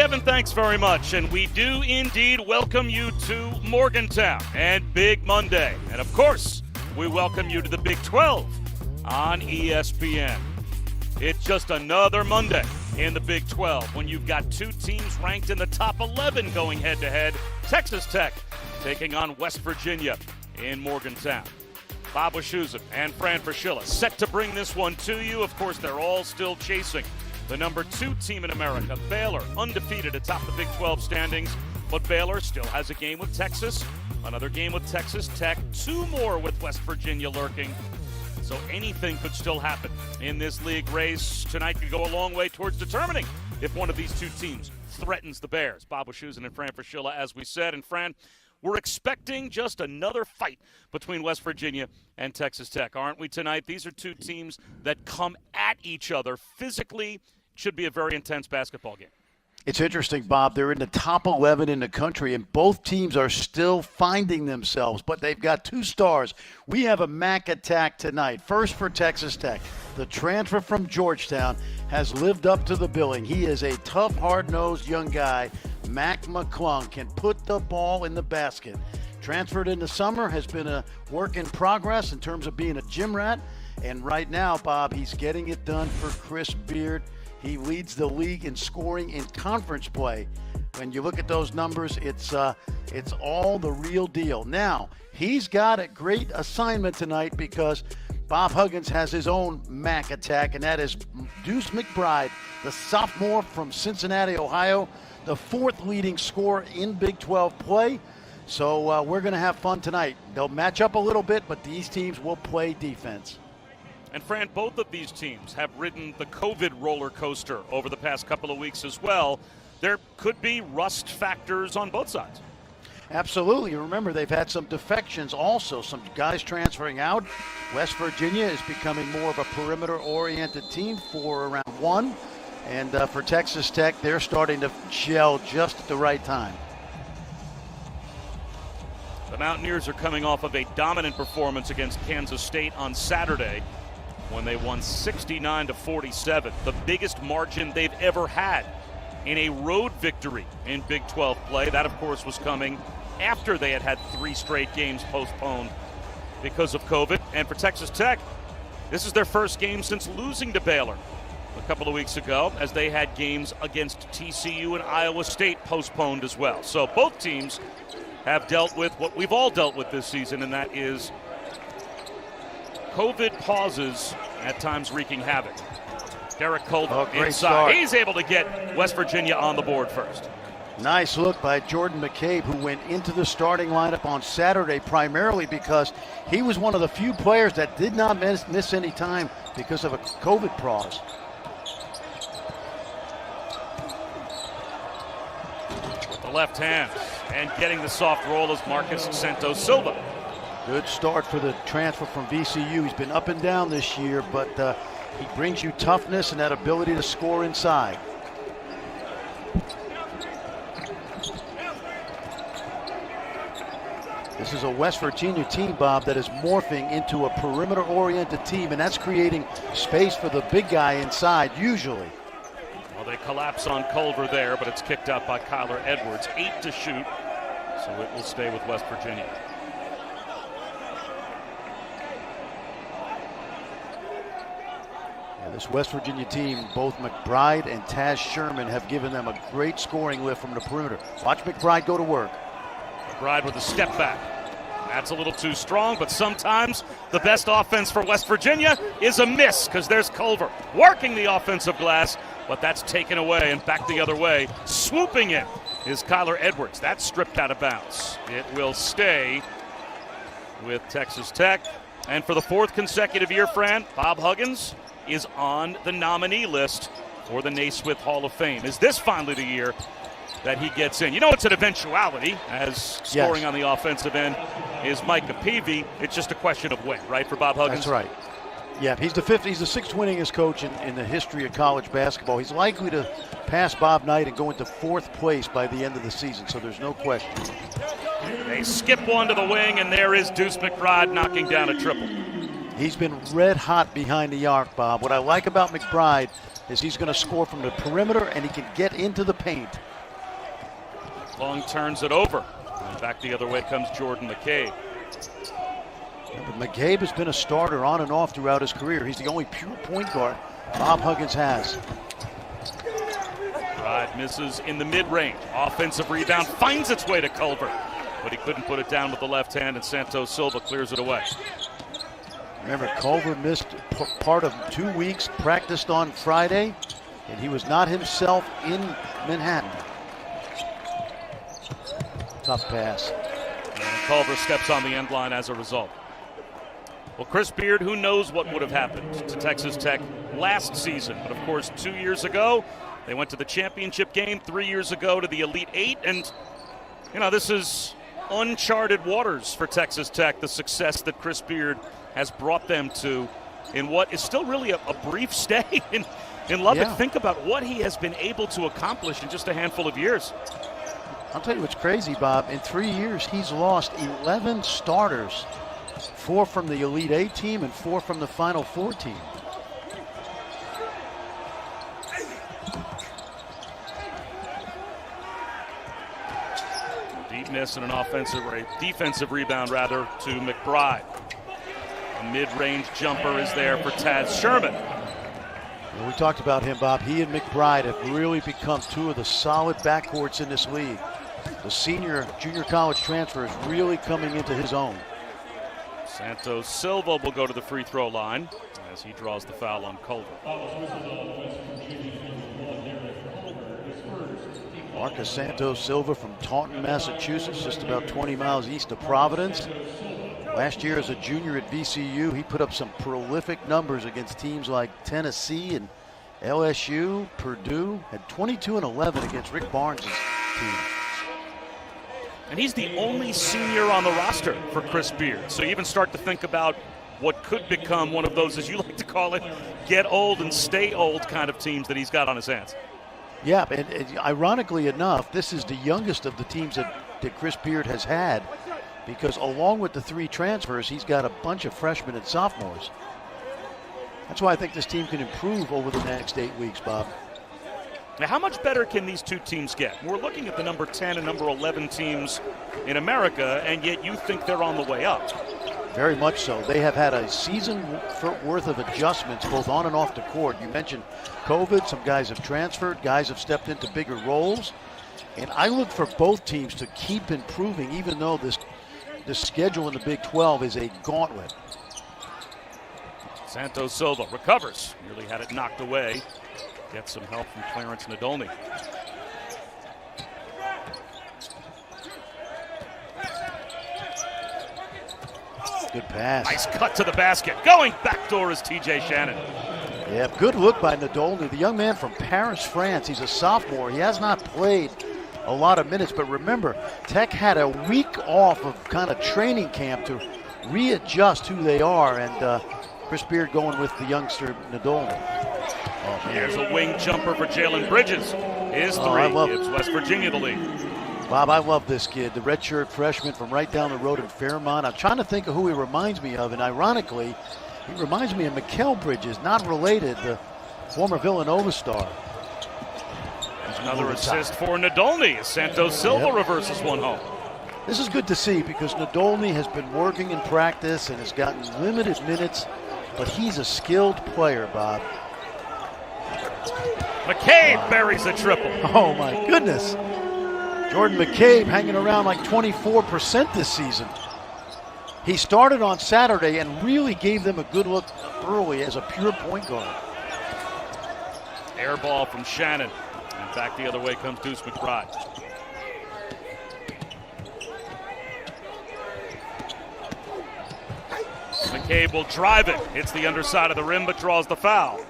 Kevin, thanks very much. And we do indeed welcome you to Morgantown and Big Monday. And of course, we welcome you to the Big 12 on ESPN. It's just another Monday in the Big 12 when you've got two teams ranked in the top 11 going head-to-head. Texas Tech taking on West Virginia in Morgantown. Bob Wischusen and Fran Fraschilla set to bring this one to you. Of course, they're all still chasing the number 2 team in America, Baylor, undefeated atop the Big 12 standings. But Baylor still has a game with Texas, another game with Texas Tech, 2 more with West Virginia lurking. So anything could still happen in this league race. Tonight could go a long way towards determining if one of these two teams threatens the Bears. Bob Wischusen and Fran Fraschilla, as we said. And Fran, we're expecting just another fight between West Virginia and Texas Tech, aren't we, tonight? These are two teams that come at each other physically. Should be a very intense basketball game. It's interesting, Bob. They're in the top 11 in the country, and both teams are still finding themselves, but they've got 2 stars. We have a MAC attack tonight. First for Texas Tech. The transfer from Georgetown has lived up to the billing. He is a tough, hard-nosed young guy. Mac McClung can put the ball in the basket. Transferred in the summer, has been a work in progress in terms of being a gym rat. And right now, Bob, he's getting it done for Chris Beard. He leads the league in scoring in conference play. When you look at those numbers, it's all the real deal. Now, he's got a great assignment tonight because Bob Huggins has his own MAC attack, and that is Deuce McBride, the sophomore from Cincinnati, Ohio, the 4th leading scorer in Big 12 play. So we're going to have fun tonight. They'll match up a little bit, but these teams will play defense. And Fran, both of these teams have ridden the COVID roller coaster over the past couple of weeks as well. There could be rust factors on both sides. Absolutely. Remember, they've had some defections also, some guys transferring out. West Virginia is becoming more of a perimeter-oriented team for round 1. And for Texas Tech, they're starting to gel just at the right time. The Mountaineers are coming off of a dominant performance against Kansas State on Saturday when they won 69-47, the biggest margin they've ever had in a road victory in Big 12 play. That, of course, was coming after they had had 3 straight games postponed because of COVID. And for Texas Tech, this is their first game since losing to Baylor a couple of weeks ago, as they had games against TCU and Iowa State postponed as well. So both teams have dealt with what we've all dealt with this season, and that is COVID pauses at times wreaking havoc. Derek Culver inside. Start. He's able to get West Virginia on the board first. Nice look by Jordan McCabe, who went into the starting lineup on Saturday primarily because he was one of the few players that did not miss any time because of a COVID pause. With the left hand and getting the soft roll is Marcus Santos Silva. Good start for the transfer from VCU. He's been up and down this year, but he brings you toughness and that ability to score inside. This is a West Virginia team, Bob, that is morphing into a perimeter-oriented team, and that's creating space for the big guy inside, usually. Well, they collapse on Culver there, but it's kicked out by Kyler Edwards. 8 to shoot, so it will stay with West Virginia. This West Virginia team, both McBride and Taz Sherman, have given them a great scoring lift from the perimeter. Watch McBride go to work. McBride with a step back. That's a little too strong, but sometimes the best offense for West Virginia is a miss because there's Culver working the offensive glass, but that's taken away and back the other way. Swooping in is Kyler Edwards. That's stripped out of bounds. It will stay with Texas Tech. And for the 4th consecutive year, Fran, Bob Huggins is on the nominee list for the Naismith Hall of Fame. Is this finally the year that he gets in? You know, it's an eventuality, as scoring on the offensive end is Micah Peavy. It's just a question of when, right, for Bob Huggins? That's right. Yeah, he's the 6th winningest coach in the history of college basketball. He's likely to pass Bob Knight and go into 4th place by the end of the season, so there's no question. They skip one to the wing, and there is Deuce McBride knocking down a triple. He's been red hot behind the arc, Bob. What I like about McBride is he's going to score from the perimeter and he can get into the paint. Long turns it over. And back the other way comes Jordan McCabe. McCabe has been a starter on and off throughout his career. He's the only pure point guard Bob Huggins has. Pride misses in the mid-range. Offensive rebound finds its way to Culver, but he couldn't put it down with the left hand, and Santos Silva clears it away. Remember, Culver missed part of 2 weeks, practiced on Friday, and he was not himself in Manhattan. Tough pass. And Culver steps on the end line as a result. Well, Chris Beard, who knows what would have happened to Texas Tech last season. But, of course, 2 years ago, they went to the championship game. 3 years ago to the Elite Eight. And, you know, this is uncharted waters for Texas Tech, the success that Chris Beard has brought them to in what is still really a brief stay in Lubbock. Yeah. Think about what he has been able to accomplish in just a handful of years. I'll tell you what's crazy, Bob. In 3 years, he's lost 11 starters. 4 from the Elite Eight team and 4 from the Final Four team. Deep miss and an defensive rebound rather to McBride. A mid-range jumper is there for Taz Sherman. Well, we talked about him, Bob. He and McBride have really become 2 of the solid backcourts in this league. The junior college transfer is really coming into his own. Santos Silva will go to the free throw line as he draws the foul on Culver. Marcus Santos Silva from Taunton, Massachusetts, just about 20 miles east of Providence. Last year as a junior at VCU, he put up some prolific numbers against teams like Tennessee and LSU, Purdue. Had 22 and 11 against Rick Barnes' team. And he's the only senior on the roster for Chris Beard. So you even start to think about what could become one of those, as you like to call it, get old and stay old kind of teams that he's got on his hands. Yeah, and ironically enough, this is the youngest of the teams that Chris Beard has had, because along with the 3 transfers, he's got a bunch of freshmen and sophomores. That's why I think this team can improve over the next 8 weeks, Bob. Now, how much better can these 2 teams get? We're looking at the number 10 and number 11 teams in America, and yet you think they're on the way up. Very much so. They have had a season worth of adjustments, both on and off the court. You mentioned COVID. Some guys have transferred. Guys have stepped into bigger roles. And I look for both teams to keep improving, even though this schedule in the Big 12 is a gauntlet. Santos Silva recovers. Nearly had it knocked away. Gets some help from Clarence Nadolny. Good pass. Nice cut to the basket. Going backdoor is TJ Shannon. Yeah, good look by Nadolny, the young man from Paris, France. He's a sophomore. He has not played a lot of minutes, but remember, Tech had a week off of kind of training camp to readjust who they are, and Chris Beard going with the youngster Nadolny. Oh, here's a wing jumper for Jalen Bridges. His 3 gives West Virginia the lead. Bob, I love this kid, the redshirt freshman from right down the road in Fairmont. I'm trying to think of who he reminds me of, and ironically, he reminds me of Mikal Bridges, not related, the former Villanova star. Another assist for Nadolny as Santos Silva reverses one home. This is good to see because Nadolny has been working in practice and has gotten limited minutes, but he's a skilled player, Bob. McCabe buries a triple. Oh, my goodness. Jordan McCabe hanging around like 24% this season. He started on Saturday and really gave them a good look early as a pure point guard. Air ball from Shannon. And back the other way comes Deuce McBride. McCabe will drive it. Hits the underside of the rim but draws the foul.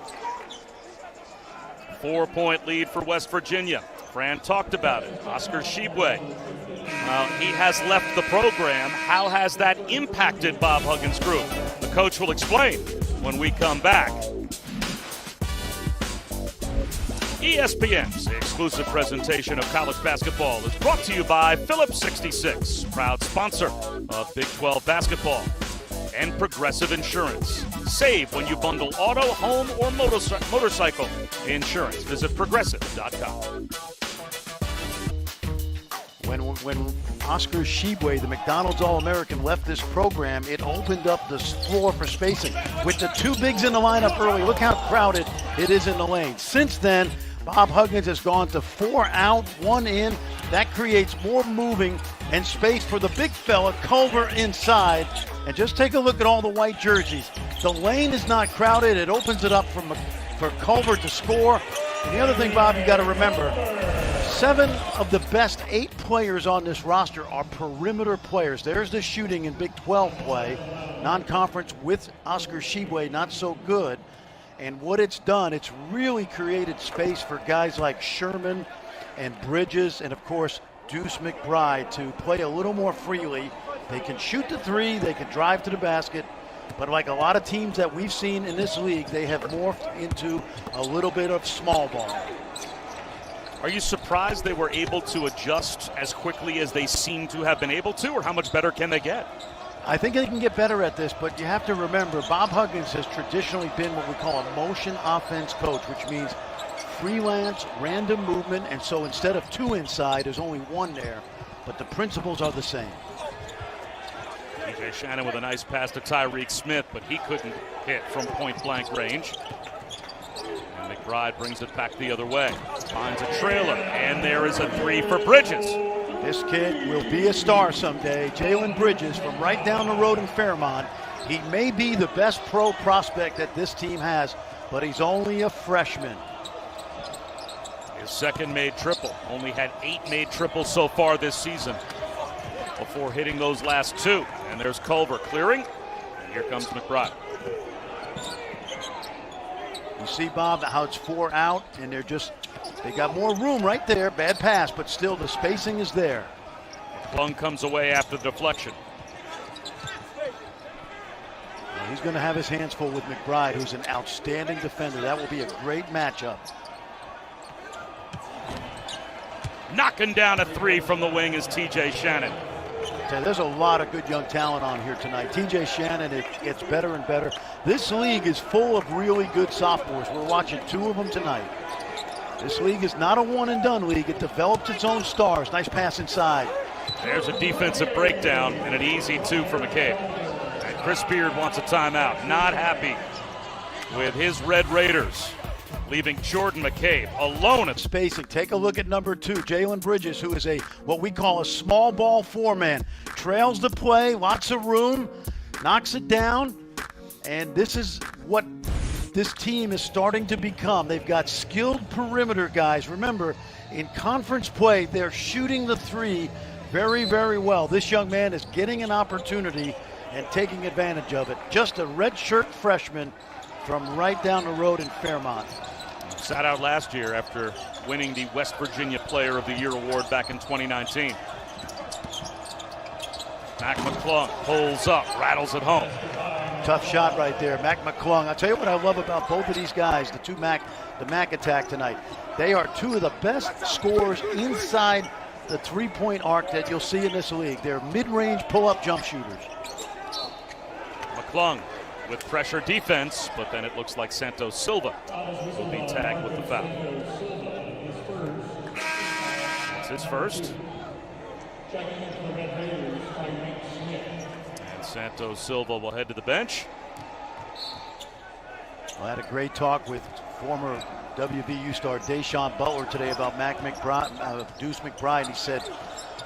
4-point lead for West Virginia. Fran talked about it. Oscar Tshiebwe. He has left the program. How has that impacted Bob Huggins' group? The coach will explain when we come back. ESPN's exclusive presentation of college basketball is brought to you by Phillips 66, proud sponsor of Big 12 basketball, and Progressive Insurance. Save when you bundle auto, home, or motorcycle insurance. Visit progressive.com. When Oscar Tshiebwe, the McDonald's All-American, left this program, it opened up the floor for spacing. With the two bigs in the lineup early, look how crowded it is in the lane. Since then, Bob Huggins has gone to 4 out, 1 in. That creates more moving and space for the big fella, Culver, inside. And just take a look at all the white jerseys. The lane is not crowded. It opens it up for Culver to score. And the other thing, Bob, you got to remember, 7 of the best 8 players on this roster are perimeter players. There's the shooting in Big 12 play. Non-conference with Oscar Tshiebwe, not so good. And what it's done, it's really created space for guys like Sherman and Bridges and, of course, Deuce McBride to play a little more freely. They can shoot the 3, they can drive to the basket. But like a lot of teams that we've seen in this league, they have morphed into a little bit of small ball. Are you surprised they were able to adjust as quickly as they seem to have been able to, or how much better can they get? I think they can get better at this, but you have to remember, Bob Huggins has traditionally been what we call a motion offense coach, which means freelance, random movement, and so instead of 2 inside, there's only 1 there, but the principles are the same. TJ Shannon with a nice pass to Tyreke Smith, but he couldn't hit from point-blank range. And McBride brings it back the other way. Finds a trailer, and there is a 3 for Bridges. This kid will be a star someday. Jalen Bridges from right down the road in Fairmont. He may be the best pro prospect that this team has, but he's only a freshman. His second made triple. Only had 8 made triples so far this season before hitting those last 2. And there's Culver clearing, and here comes McBride. You see, Bob, how it's 4 out, and they got more room right there. Bad pass, but still the spacing is there. Plung comes away after the deflection. Well, he's going to have his hands full with McBride, who's an outstanding defender. That will be a great matchup. Knocking down a 3 from the wing is TJ Shannon. There's a lot of good young talent on here tonight. TJ Shannon, it gets better and better. This league is full of really good sophomores. We're watching 2 of them tonight. This league is not a one-and-done league. It develops its own stars. Nice pass inside. There's a defensive breakdown and an easy 2 for McCabe. And Chris Beard wants a timeout. Not happy with his Red Raiders, leaving Jordan McCabe alone at spacing. Take a look at number 2, Jalen Bridges, who is what we call a small ball 4-man. Trails the play, lots of room, knocks it down, and this is what this team is starting to become. They've got skilled perimeter guys. Remember, in conference play, they're shooting the 3 very, very well. This young man is getting an opportunity and taking advantage of it. Just a redshirt freshman from right down the road in Fairmont. Sat out last year after winning the West Virginia Player of the Year award back in 2019. Mac McClung pulls up, rattles it home. Tough shot right there, Mac McClung. I'll tell you what I love about both of these guys, the Mac attack tonight. They are 2 of the best scorers inside the 3-point arc that you'll see in this league. They're mid-range pull-up jump shooters. McClung with pressure defense, but then it looks like Santos Silva will be tagged with the foul. That's his first. And Santos Silva will head to the bench. I had a great talk with former WVU star Deshaun Butler today about Deuce McBride. He said,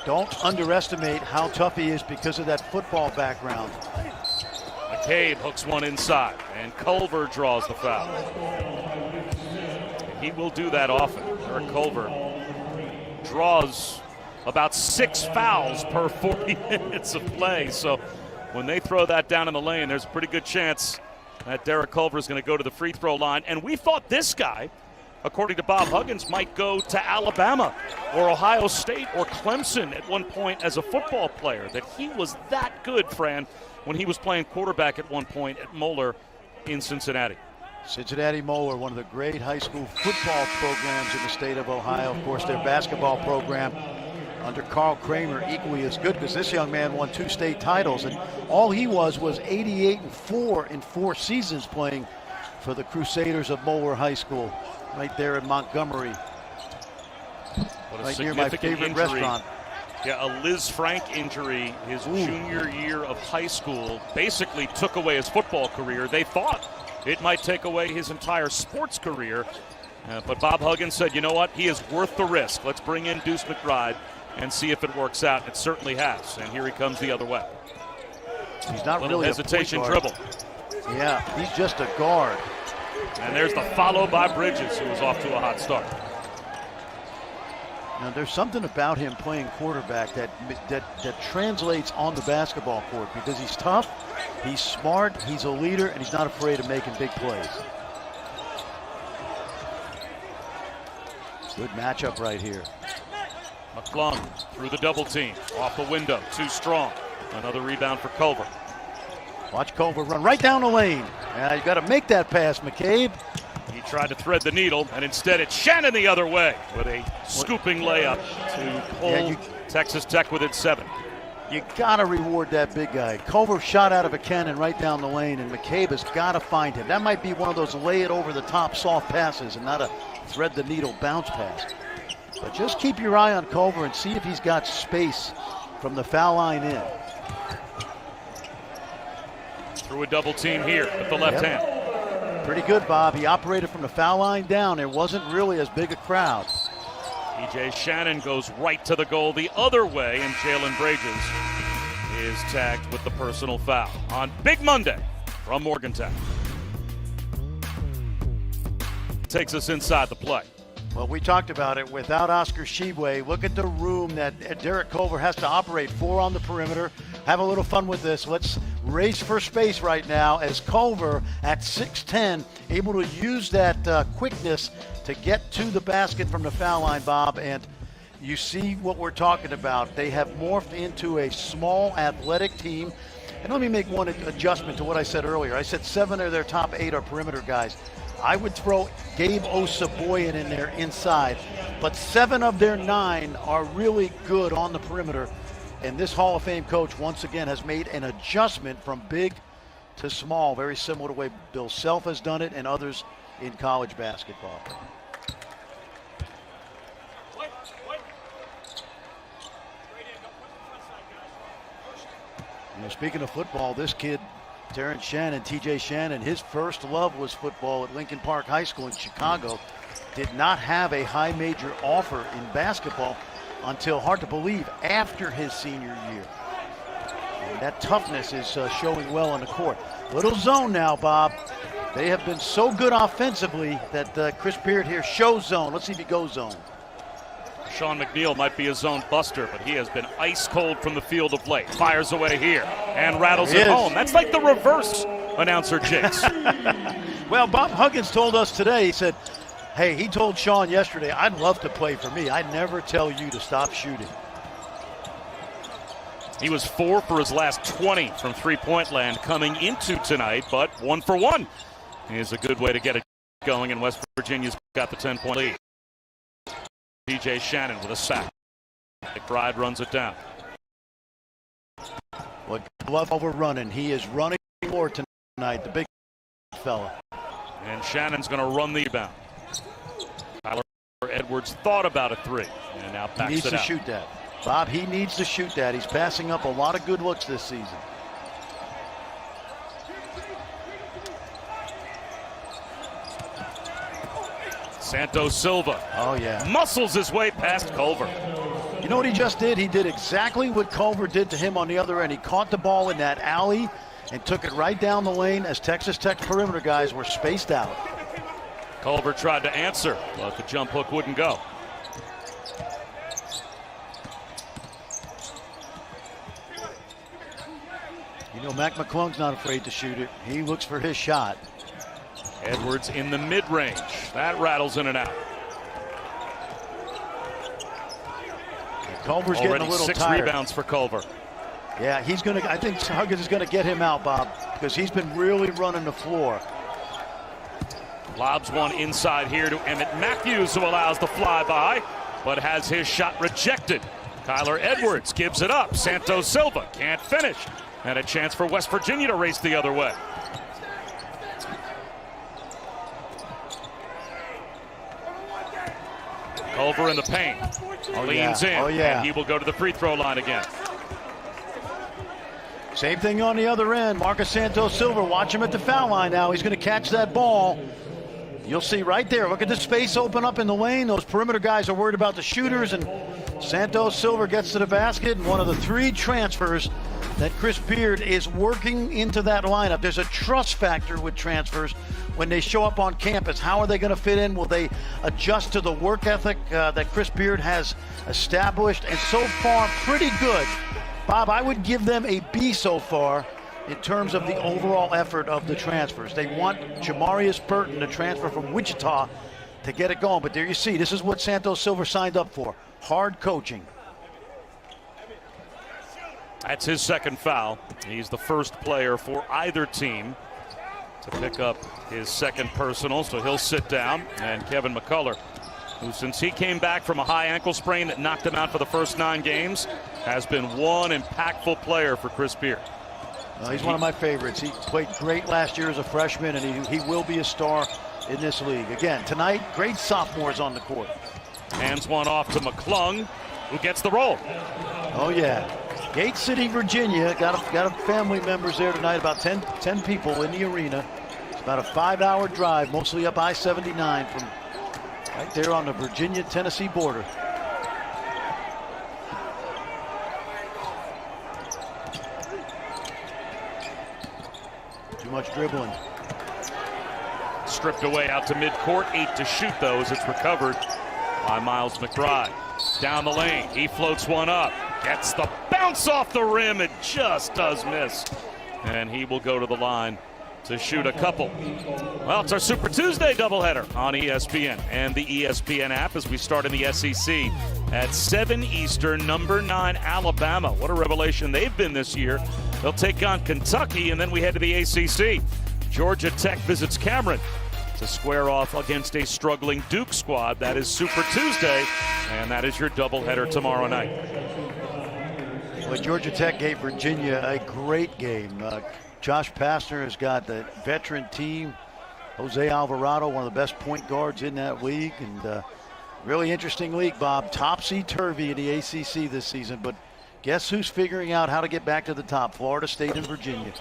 don't underestimate how tough he is because of that football background. McCabe hooks one inside, and Culver draws the foul. He will do that often. Eric Culver draws about 6 fouls per 40 minutes of play. So when they throw that down in the lane, there's a pretty good chance that Derek Culver is going to go to the free throw line. And we thought this guy, according to Bob Huggins, might go to Alabama or Ohio State or Clemson at one point as a football player, that he was that good, Fran, when he was playing quarterback at one point at Moeller in Cincinnati. Cincinnati Moeller, one of the great high school football programs in the state of Ohio. Of course, their basketball program under Carl Kramer equally as good, because this young man won 2 state titles, and all he was 88-4 in 4 seasons playing for the Crusaders of Moeller High School, right there in Montgomery, What a right near my favorite injury restaurant. Yeah, a Liz Frank injury his junior year of high school basically took away his football career. They thought it might take away his entire sports career. But Bob Huggins said, you know what, he is worth the risk. Let's bring in Deuce McBride and see if it works out. It certainly has. And here he comes the other way. He's not Little really hesitation a point guard. dribble. Yeah, he's just a guard. And there's the follow by Bridges, who was off to a hot start. Now, there's something about him playing quarterback that translates on the basketball court because he's tough, he's smart, he's a leader, and he's not afraid of making big plays. Good matchup right here. McClung through the double team, off the window, too strong. Another rebound for Culver. Watch Culver run right down the lane. You got to make that pass, McCabe. He tried to thread the needle, and instead it's Shannon the other way with a scooping layup to pull Texas Tech within 7. You got to reward that big guy. Culver shot out of a cannon right down the lane, and McCabe has got to find him. That might be one of those lay it over the top soft passes and not a thread the needle bounce pass. But just keep your eye on Culver and see if he's got space from the foul line in. Through a double team here with the left hand. Pretty good, Bob. He operated from the foul line down. There wasn't really as big a crowd. E.J. Shannon goes right to the goal the other way, and Jalen Bridges is tagged with the personal foul on Big Monday from Morgantown. Takes us inside the play. Well, we talked about it. Without Oscar Tshiebwe, look at the room that Derek Culver has to operate. 4 on the perimeter. Have a little fun with this. Let's race for space right now as Culver at 6'10", able to use that quickness to get to the basket from the foul line, Bob. And you see what we're talking about. They have morphed into a small athletic team. And let me make one adjustment to what I said earlier. I said 7 of their top 8 are perimeter guys. I would throw Gabe Osabuoyen in there inside, but 7 of their 9 are really good on the perimeter. And this Hall of Fame coach, once again, has made an adjustment from big to small, very similar to the way Bill Self has done it and others in college basketball. Speaking of football, this kid, Terrence Shannon, TJ Shannon, his first love was football at Lincoln Park High School in Chicago. Did not have a high major offer in basketball until, hard to believe, after his senior year. And that toughness is showing well on the court. Little zone now, Bob. They have been so good offensively that Chris Beard here shows zone. Let's see if he goes zone. Sean McNeil might be a zone buster, but he has been ice cold from the field of late. Fires away here and rattles it home. That's like the reverse announcer jinx. Well, Bob Huggins told us today, he said, hey, he told Sean yesterday, I'd love to play for me. I'd never tell you to stop shooting. He was 4 for his last 20 from three-point land coming into tonight, but 1 for 1 is a good way to get it going, and West Virginia's got the 10-point lead. TJ Shannon with a sack. McBride runs it down. Well, love overrunning. He is running more tonight, the big fella. And Shannon's going to run the rebound. Tyler Edwards thought about a 3 and now backs it out. He needs to shoot that. Bob, he needs to shoot that. He's passing up a lot of good looks this season. Santos Silva. Oh, yeah. Muscles his way past Culver. You know what he just did? He did exactly what Culver did to him on the other end. He caught the ball in that alley and took it right down the lane as Texas Tech perimeter guys were spaced out. Culver tried to answer, but the jump hook wouldn't go. You know, Mac McClung's not afraid to shoot it. He looks for his shot. Edwards in the mid-range. That rattles in and out. Culver's already getting a little 6 tired. Rebounds for Culver. Yeah, he's going to, I think Huggins is going to get him out, Bob, because he's been really running the floor. Lobs one inside here to Emmett Matthews, who allows the flyby, but has his shot rejected. Kyler Edwards gives it up. Santos Silva can't finish. And a chance for West Virginia to race the other way. Culver in the paint. Leans in. And he will go to the free throw line again. Same thing on the other end. Marcus Santos Silva, watch him at the foul line now. He's going to catch that ball. You'll see right there. Look at the space open up in the lane. Those perimeter guys are worried about the shooters, and Santos Silva gets to the basket. And one of the 3 transfers that Chris Beard is working into that lineup. There's a trust factor with transfers when they show up on campus. How are they going to fit in? Will they adjust to the work ethic that Chris Beard has established? And so far, pretty good. Bob, I would give them a B so far in terms of the overall effort of the transfers. They want Jamarius Burton to transfer from Wichita to get it going. But there you see, this is what Santos Silva signed up for. Hard coaching. That's his second foul. He's the first player for either team to pick up his second personal, so he'll sit down. And Kevin McCullough, who since he came back from a high ankle sprain that knocked him out for the first 9 games, has been one impactful player for Chris Beard. He's one of my favorites. He played great last year as a freshman, and he will be a star in this league. Again, tonight, great sophomores on the court. Hands one off to McClung, who gets the roll. Oh, yeah. Gate City, Virginia. Got a family members there tonight, about 10 people in the arena. It's about a 5-hour drive, mostly up I-79 from right there on the Virginia-Tennessee border. Too much dribbling. Stripped away out to midcourt. 8 to shoot, though, as it's recovered by Miles McBride. Down the lane, he floats one up. Gets the bounce off the rim. It just does miss. And he will go to the line to shoot a couple. Well, it's our Super Tuesday doubleheader on ESPN and the ESPN app as we start in the SEC at 7 Eastern, number 9 Alabama. What a revelation they've been this year. They'll take on Kentucky, and then we head to the ACC. Georgia Tech visits Cameron to square off against a struggling Duke squad. That is Super Tuesday, and that is your doubleheader tomorrow night. Well, Georgia Tech gave Virginia a great game. Josh Pastner has got the veteran team. Jose Alvarado, one of the best point guards in that league. And really interesting league, Bob. Topsy-turvy in the ACC this season. But guess who's figuring out how to get back to the top? Florida State and Virginia.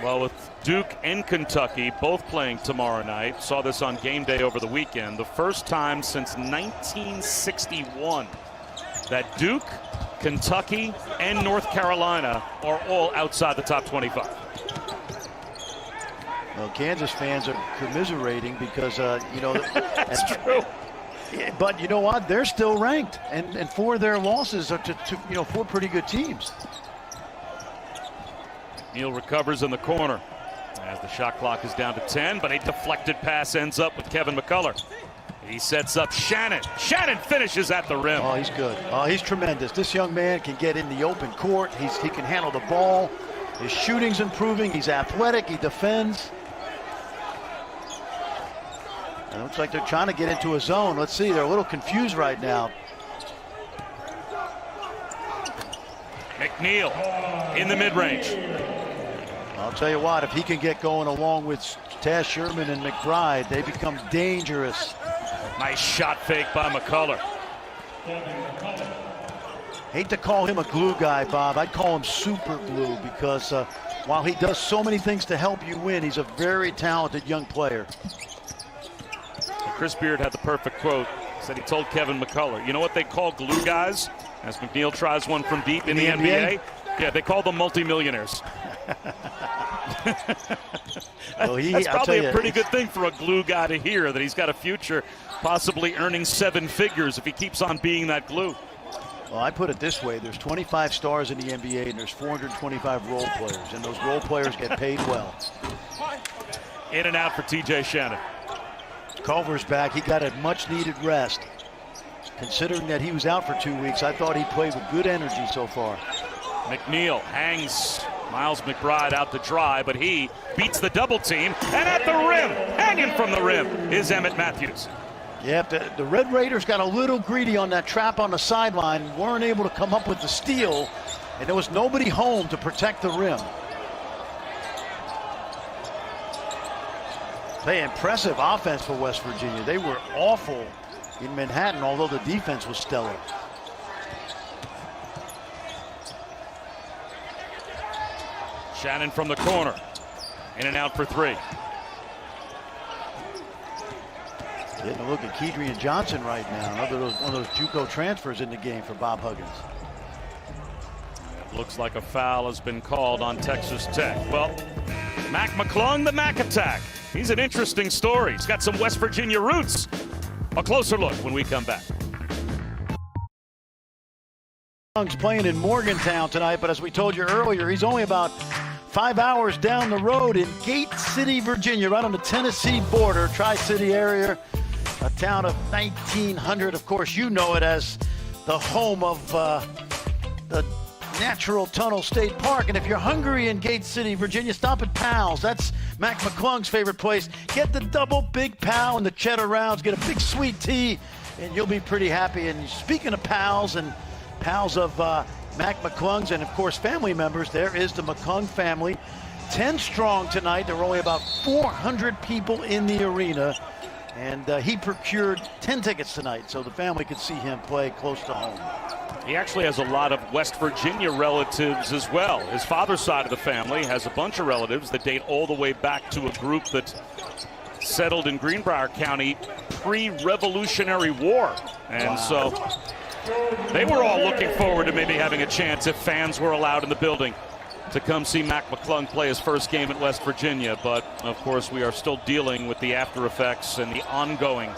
Well, with Duke and Kentucky both playing tomorrow night, saw this on game day over the weekend, the first time since 1961 that Duke, Kentucky, and North Carolina are all outside the top 25. Well, Kansas fans are commiserating because, That's true. But you know what? They're still ranked, and 4 of their losses are to 4 pretty good teams. Neal recovers in the corner as the shot clock is down to 10, but a deflected pass ends up with Kevin McCullough. He sets up Shannon. Shannon finishes at the rim. Oh, he's good. Oh, he's tremendous. This young man can get in the open court. He can handle the ball. His shooting's improving. He's athletic. He defends. It looks like they're trying to get into a zone. Let's see. They're a little confused right now. McNeil in the mid-range. I'll tell you what, if he can get going along with Taz Sherman and McBride, they become dangerous. Nice shot fake by McCullough. Hate to call him a glue guy, Bob. I'd call him super glue because while he does so many things to help you win, he's a very talented young player. Chris Beard had the perfect quote. Said he told Kevin McCullough, you know what they call glue guys? As McNeil tries one from deep in the NBA? Yeah, they call them multimillionaires. Well, that's probably a pretty good thing for a glue guy to hear, that he's got a future possibly earning 7 figures if he keeps on being that glue. Well, I put it this way. There's 25 stars in the NBA, and there's 425 role players, and those role players get paid well. In and out for TJ Shannon. Culver's back. He got a much-needed rest. Considering that he was out for 2 weeks, I thought he played with good energy so far. McNeil hangs Miles McBride out to dry, but he beats the double team, and at the rim, hanging from the rim, is Emmett Matthews. Yeah, the Red Raiders got a little greedy on that trap on the sideline, weren't able to come up with the steal, and there was nobody home to protect the rim. Hey, impressive offense for West Virginia. They were awful in Manhattan, although the defense was stellar. Shannon from the corner. In and out for three. Getting a look at Kedrian Johnson right now. One of those JUCO transfers in the game for Bob Huggins. It looks like a foul has been called on Texas Tech. Well, Mac McClung, the Mac Attack. He's an interesting story. He's got some West Virginia roots. A closer look when we come back. McClung's playing in Morgantown tonight, but as we told you earlier, he's only about 5 hours down the road in Gate City, Virginia, right on the Tennessee border, Tri-City area, a town of 1,900. Of course, you know it as the home of the Natural Tunnel State Park. And if you're hungry in Gate City, Virginia, stop at Pal's. That's Mac McClung's favorite place. Get the double Big Pal and the cheddar rounds. Get a big sweet tea, and you'll be pretty happy. And speaking of Pal's and Pals of Mac McClung's and, of course, family members, there is the McClung family. 10 strong tonight. There were only about 400 people in the arena. And he procured 10 tickets tonight so the family could see him play close to home. He actually has a lot of West Virginia relatives as well. His father's side of the family has a bunch of relatives that date all the way back to a group that settled in Greenbrier County pre-Revolutionary War. And so they were all looking forward to maybe having a chance, if fans were allowed in the building, to come see Mac McClung play his first game at West Virginia. But, of course, we are still dealing with the after effects and the ongoing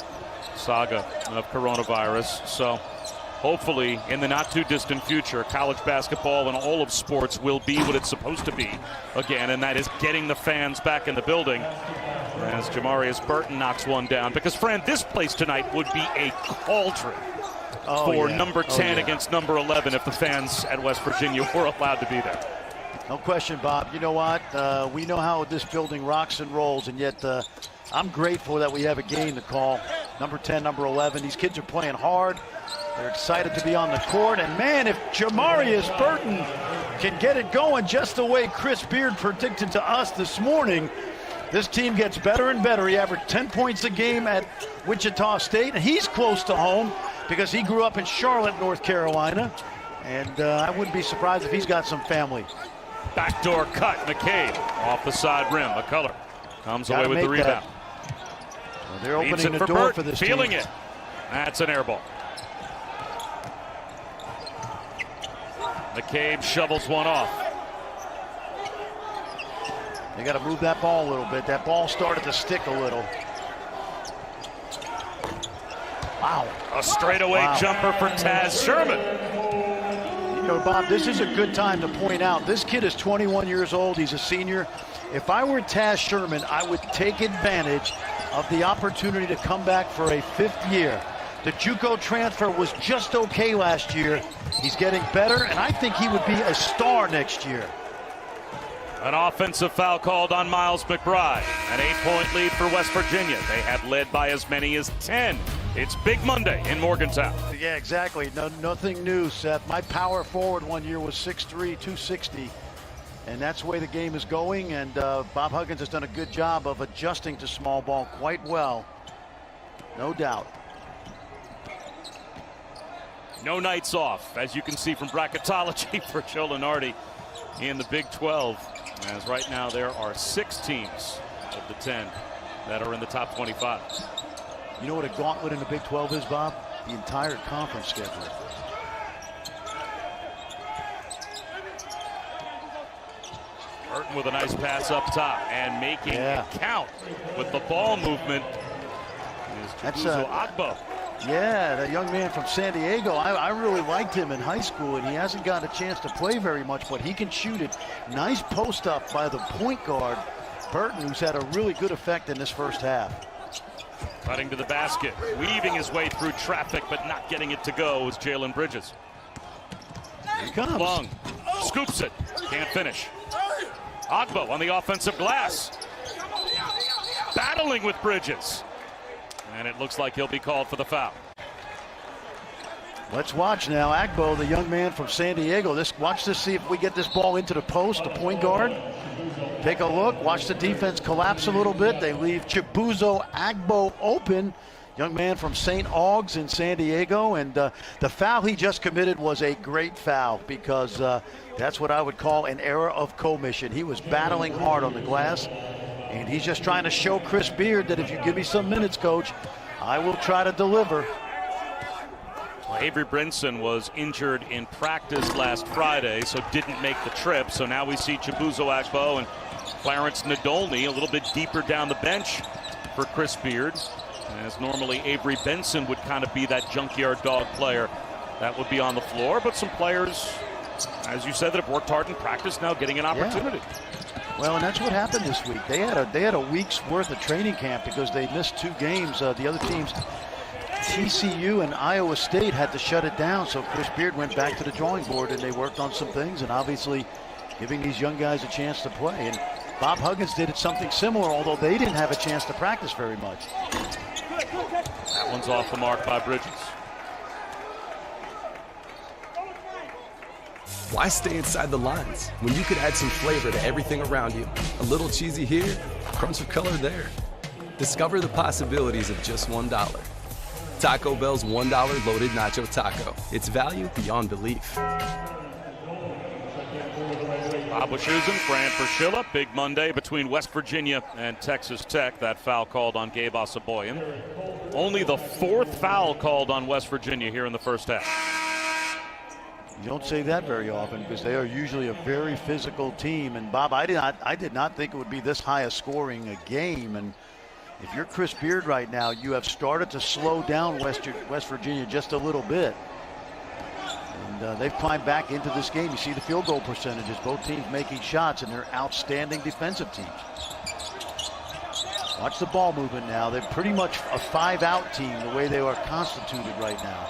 saga of coronavirus. So hopefully, in the not-too-distant future, college basketball and all of sports will be what it's supposed to be again, and that is getting the fans back in the building as Jamarius Burton knocks one down. Because, Fran, this place tonight would be a cauldron for number 10 against number 11 if the fans at West Virginia were allowed to be there. No question, Bob. You know what? We know how this building rocks and rolls, and yet I'm grateful that we have a game to call. Number 10, number 11. These kids are playing hard. They're excited to be on the court. And, man, if Jamarius Burton can get it going just the way Chris Beard predicted to us this morning, this team gets better and better. He averaged 10 points a game at Wichita State, and he's close to home because he grew up in Charlotte, North Carolina. And I wouldn't be surprised if he's got some family. Backdoor cut, McCabe off the side rim. McCullough comes away with the rebound. Well, they're opening the door for this team. Feeling it. That's an air ball. McCabe shovels one off. They got to move that ball a little bit. That ball started to stick a little. Wow. A straightaway jumper for Taz Sherman. You know, Bob, this is a good time to point out, this kid is 21 years old. He's a senior. If I were Taz Sherman, I would take advantage of the opportunity to come back for a 5th year. The JUCO transfer was just okay last year. He's getting better, and I think he would be a star next year. An offensive foul called on Miles McBride. An 8-point lead for West Virginia. They had led by as many as 10. It's Big Monday in Morgantown. Yeah, exactly. Nothing new, Seth. My power forward one year was 6'3", 260. And that's the way the game is going. And Bob Huggins has done a good job of adjusting to small ball quite well. No doubt. No nights off, as you can see from bracketology for Joe Lunardi in the Big 12. As right now there are 6 teams of the 10 that are in the top 25. You know what a gauntlet in the Big 12 is, Bob? The entire conference schedule. Burton with a nice pass up top and making it count with the ball movement is Chibuzo Agbo. Yeah, that young man from San Diego. I really liked him in high school, and he hasn't gotten a chance to play very much, but he can shoot it. Nice post up by the point guard, Burton, who's had a really good effect in this first half. Cutting to the basket, weaving his way through traffic, but not getting it to go is Jalen Bridges. Here he comes. Long, scoops it, can't finish. Agbo on the offensive glass. Battling with Bridges. And it looks like he'll be called for the foul. Let's watch now. Agbo, the young man from San Diego. Watch this, see if we get this ball into the post, the point guard. Take a look. Watch the defense collapse a little bit. They leave Chibuzo Agbo open. young man from St. Augs in San Diego, and the foul he just committed was a great foul because that's what I would call an error of commission. He was battling hard on the glass, and he's just trying to show Chris Beard that if you give me some minutes, coach, I will try to deliver. Well, Avery Brinson was injured in practice last Friday, so didn't make the trip. So now we see Chibuzo Agbo and Clarence Nadolny a little bit deeper down the bench for Chris Beard, as normally Avery Benson would kind of be that junkyard dog player that would be on the floor. But some players, as you said, that have worked hard in practice now getting an opportunity. Yeah. Well, and that's what happened this week. They had a week's worth of training camp because they missed 2 games. The other teams, TCU and Iowa State, had to shut it down. So Chris Beard went back to the drawing board and they worked on some things, and obviously giving these young guys a chance to play. And Bob Huggins did something similar, although they didn't have a chance to practice very much. That one's off the mark by Bridges. Why stay inside the lines when you could add some flavor to everything around you? A little cheesy here, crumbs of color there. Discover the possibilities of just $1. Taco Bell's $1 loaded nacho taco. It's value beyond belief. Bob Wischusen, Fran Fraschilla. Big Monday between West Virginia and Texas Tech. That foul called on Gabe Asaboyan. Only the 4th foul called on West Virginia here in the first half. You don't say that very often because they are usually a very physical team. And Bob, I did not think it would be this high a scoring a game. And if you're Chris Beard right now, you have started to slow down West Virginia just a little bit. And they've climbed back into this game. You see the field goal percentages, both teams making shots, and they're outstanding defensive teams. Watch the ball movement now. They're pretty much a 5-out team the way they are constituted right now.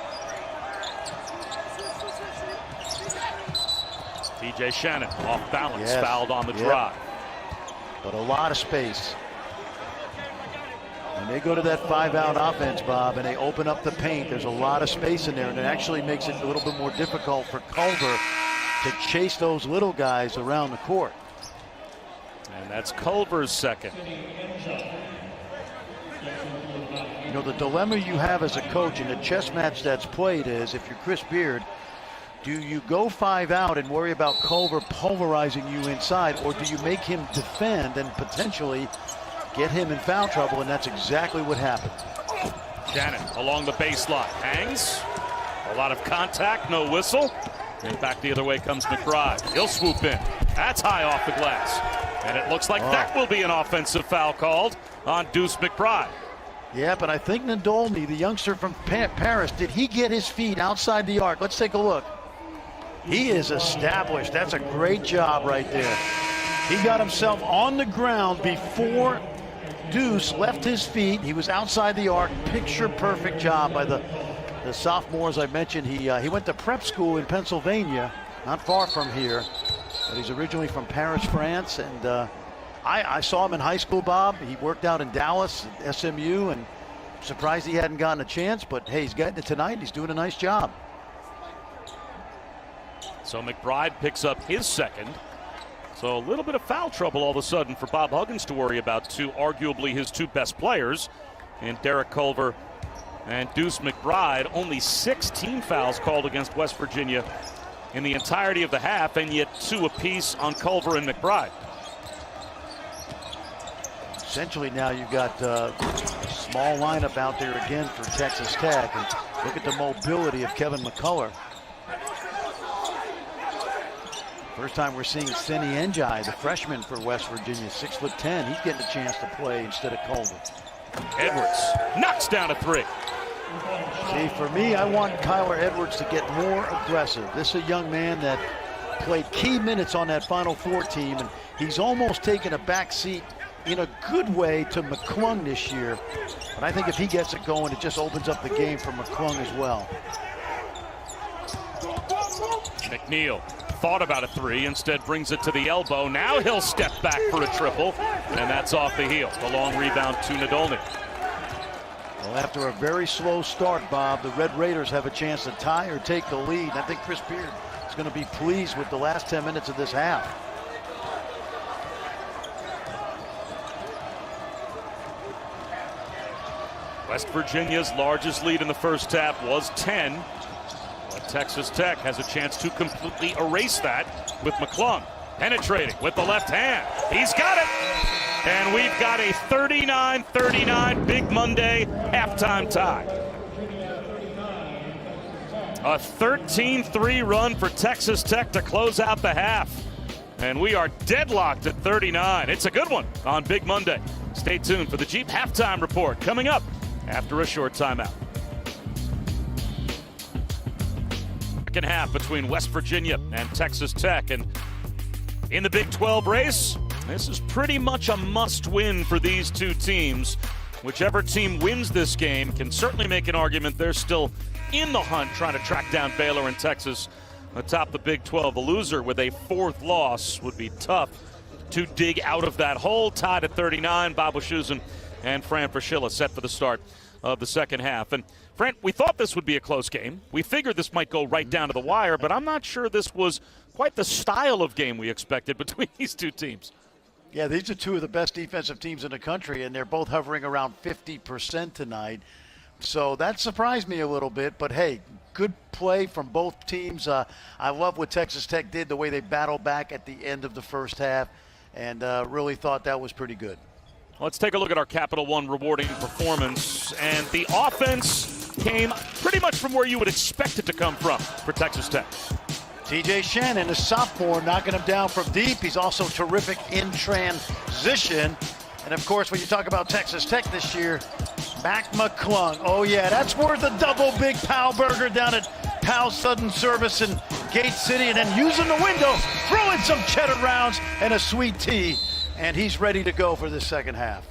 TJ Shannon off balance, yes. Fouled on the drive. But a lot of space. When they go to that 5-out offense, Bob, and they open up the paint, there's a lot of space in there, and it actually makes it a little bit more difficult for Culver to chase those little guys around the court. And that's Culver's second. You know, the dilemma you have as a coach in a chess match that's played is, if you're Chris Beard, do you go 5-out and worry about Culver pulverizing you inside, or do you make him defend and potentially get him in foul trouble? And that's exactly what happened. Shannon along the baseline, hangs. A lot of contact, no whistle. And back the other way comes McBride. He'll swoop in. That's high off the glass. And it looks like that will be an offensive foul called on Deuce McBride. Yeah, but I think Nadolny, the youngster from Paris, did he get his feet outside the arc? Let's take a look. He is established. That's a great job right there. He got himself on the ground before Deuce left his feet. He was outside the arc. Picture perfect job by the sophomore, as I mentioned. He went to prep school in Pennsylvania, not far from here. But he's originally from Paris, France. And I saw him in high school, Bob. He worked out in Dallas at SMU, and surprised he hadn't gotten a chance. But hey, he's getting it tonight. He's doing a nice job. So McBride picks up his second. So a little bit of foul trouble all of a sudden for Bob Huggins to worry about, arguably his 2 best players, and Derek Culver and Deuce McBride. Only 6 team fouls called against West Virginia in the entirety of the half, and yet 2 apiece on Culver and McBride. Essentially now you've got a small lineup out there again for Texas Tech. And look at the mobility of Kevin McCullough. First time we're seeing Seni Njai, the freshman for West Virginia, 6'10". He's getting a chance to play instead of Culver. Edwards knocks down a 3. See, for me, I want Kyler Edwards to get more aggressive. This is a young man that played key minutes on that Final Four team, and he's almost taken a back seat in a good way to McClung this year. But I think if he gets it going, it just opens up the game for McClung as well. McNeil thought about a 3, instead brings it to the elbow. Now he'll step back for a triple, and that's off the heel. The long rebound to Nadolny. Well, after a very slow start, Bob, the Red Raiders have a chance to tie or take the lead. I think Chris Beard is going to be pleased with the last 10 minutes of this half. West Virginia's largest lead in the first half was 10. But Texas Tech has a chance to completely erase that with McClung. Penetrating with the left hand. He's got it. And we've got a 39-39 Big Monday halftime tie. A 13-3 run for Texas Tech to close out the half. And we are deadlocked at 39. It's a good one on Big Monday. Stay tuned for the Jeep halftime report coming up after a short timeout. Second half between West Virginia and Texas Tech. And in the Big 12 race, this is pretty much a must-win for these two teams. Whichever team wins this game can certainly make an argument they're still in the hunt trying to track down Baylor and Texas atop the Big 12. The loser with a fourth loss would be tough to dig out of that hole. Tied at 39, Bob Wischusen and Fran Fraschilla set for the start of the second half. And Fran, we thought this would be a close game. We figured this might go right down to the wire, but I'm not sure this was quite the style of game we expected between these two teams. Yeah, these are two of the best defensive teams in the country, and they're both hovering around 50% tonight. So that surprised me a little bit, but hey, good play from both teams. I love what Texas Tech did, the way they battled back at the end of the first half, and really thought that was pretty good. Let's take a look at our Capital One rewarding performance, and the offense came pretty much from where you would expect it to come from for Texas Tech. TJ Shannon, a sophomore, knocking him down from deep. He's also terrific in transition. And of course, when you talk about Texas Tech this year, Mac McClung. Oh yeah, that's worth a double big Powell burger down at Powell Sudden Service in Gate City, and then using the window, throwing some cheddar rounds and a sweet tea. And he's ready to go for the second half.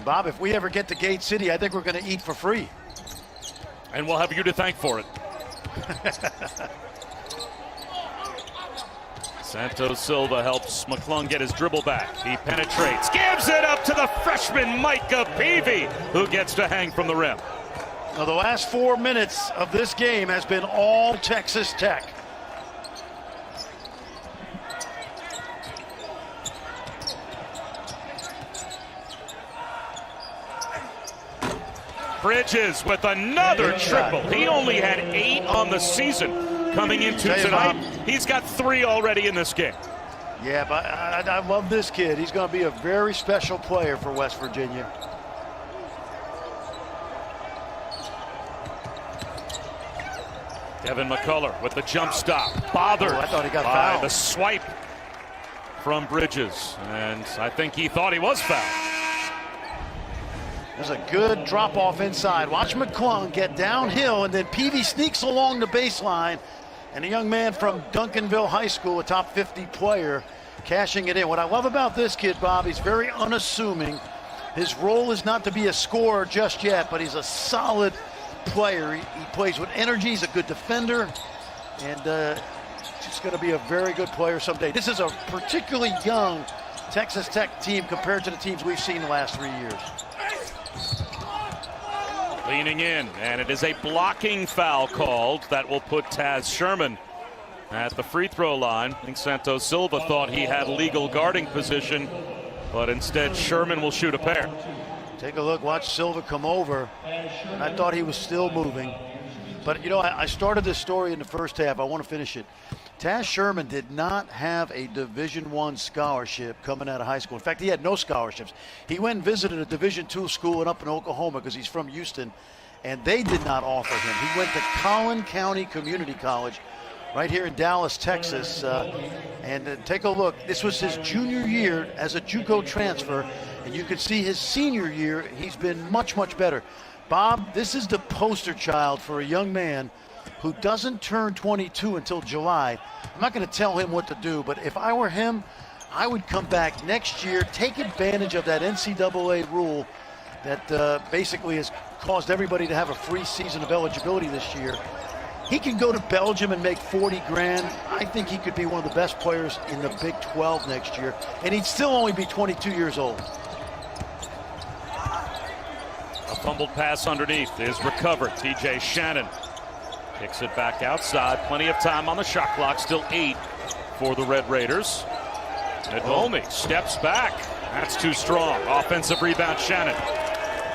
Bob, if we ever get to Gate City, I think we're going to eat for free. And we'll have you to thank for it. Santos Silva helps McClung get his dribble back. He penetrates, gives it up to the freshman Micah Peavy, who gets to hang from the rim. Now, the last 4 minutes of this game has been all Texas Tech. Bridges with another triple. He only had 8 on the season coming into tonight. He's got 3 already in this game. Yeah, but I love this kid. He's going to be a very special player for West Virginia. Devin McCullough with the jump stop. Bothered I thought he got by fouled. the swipe from Bridges. And I think he thought he was fouled. There's a good drop-off inside. Watch McClung get downhill, and then Peavy sneaks along the baseline. And a young man from Duncanville High School, a top 50 player, cashing it in. What I love about this kid, Bob, he's very unassuming. His role is not to be a scorer just yet, but he's a solid player. He plays with energy. He's a good defender. And he's going to be a very good player someday. This is a particularly young Texas Tech team compared to the teams we've seen the last 3 years. Leaning in, and it is a blocking foul called that will put Taz Sherman at the free throw line. I think Santos Silva thought he had legal guarding position, but instead Sherman will shoot a pair. Take a look, watch Silva come over, and I thought he was still moving. But, you know, I started this story in the first half. I want to finish it. Taz Sherman did not have a Division I scholarship coming out of high school. In fact, he had no scholarships. He went and visited a Division II school up in Oklahoma because he's from Houston, and they did not offer him. He went to Collin County Community College right here in Dallas, Texas. And take a look. This was his junior year as a JUCO transfer, and you can see his senior year, he's been much, much better. Bob, this is the poster child for a young man who doesn't turn 22 until July. I'm not going to tell him what to do, but if I were him, I would come back next year, take advantage of that NCAA rule that basically has caused everybody to have a free season of eligibility this year. He can go to Belgium and make 40 grand. I think he could be one of the best players in the Big 12 next year, and he'd still only be 22 years old. A fumbled pass underneath is recovered. TJ Shannon kicks it back outside. Plenty of time on the shot clock. Still 8 for the Red Raiders. Nadomi steps back. That's too strong. Offensive rebound, Shannon.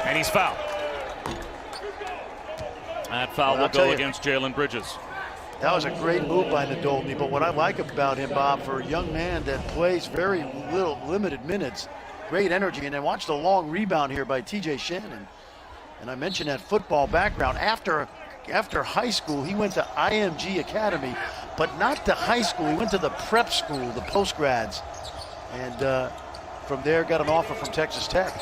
And he's fouled. That foul will go against Jalen Bridges. That was a great move by Nadolny, but what I like about him, Bob, for a young man that plays very little, limited minutes, great energy, and then watch the long rebound here by TJ Shannon. And I mentioned that football background. After high school, he went to IMG Academy, but not to high school. He went to the prep school, the post-grads, and from there got an offer from Texas Tech.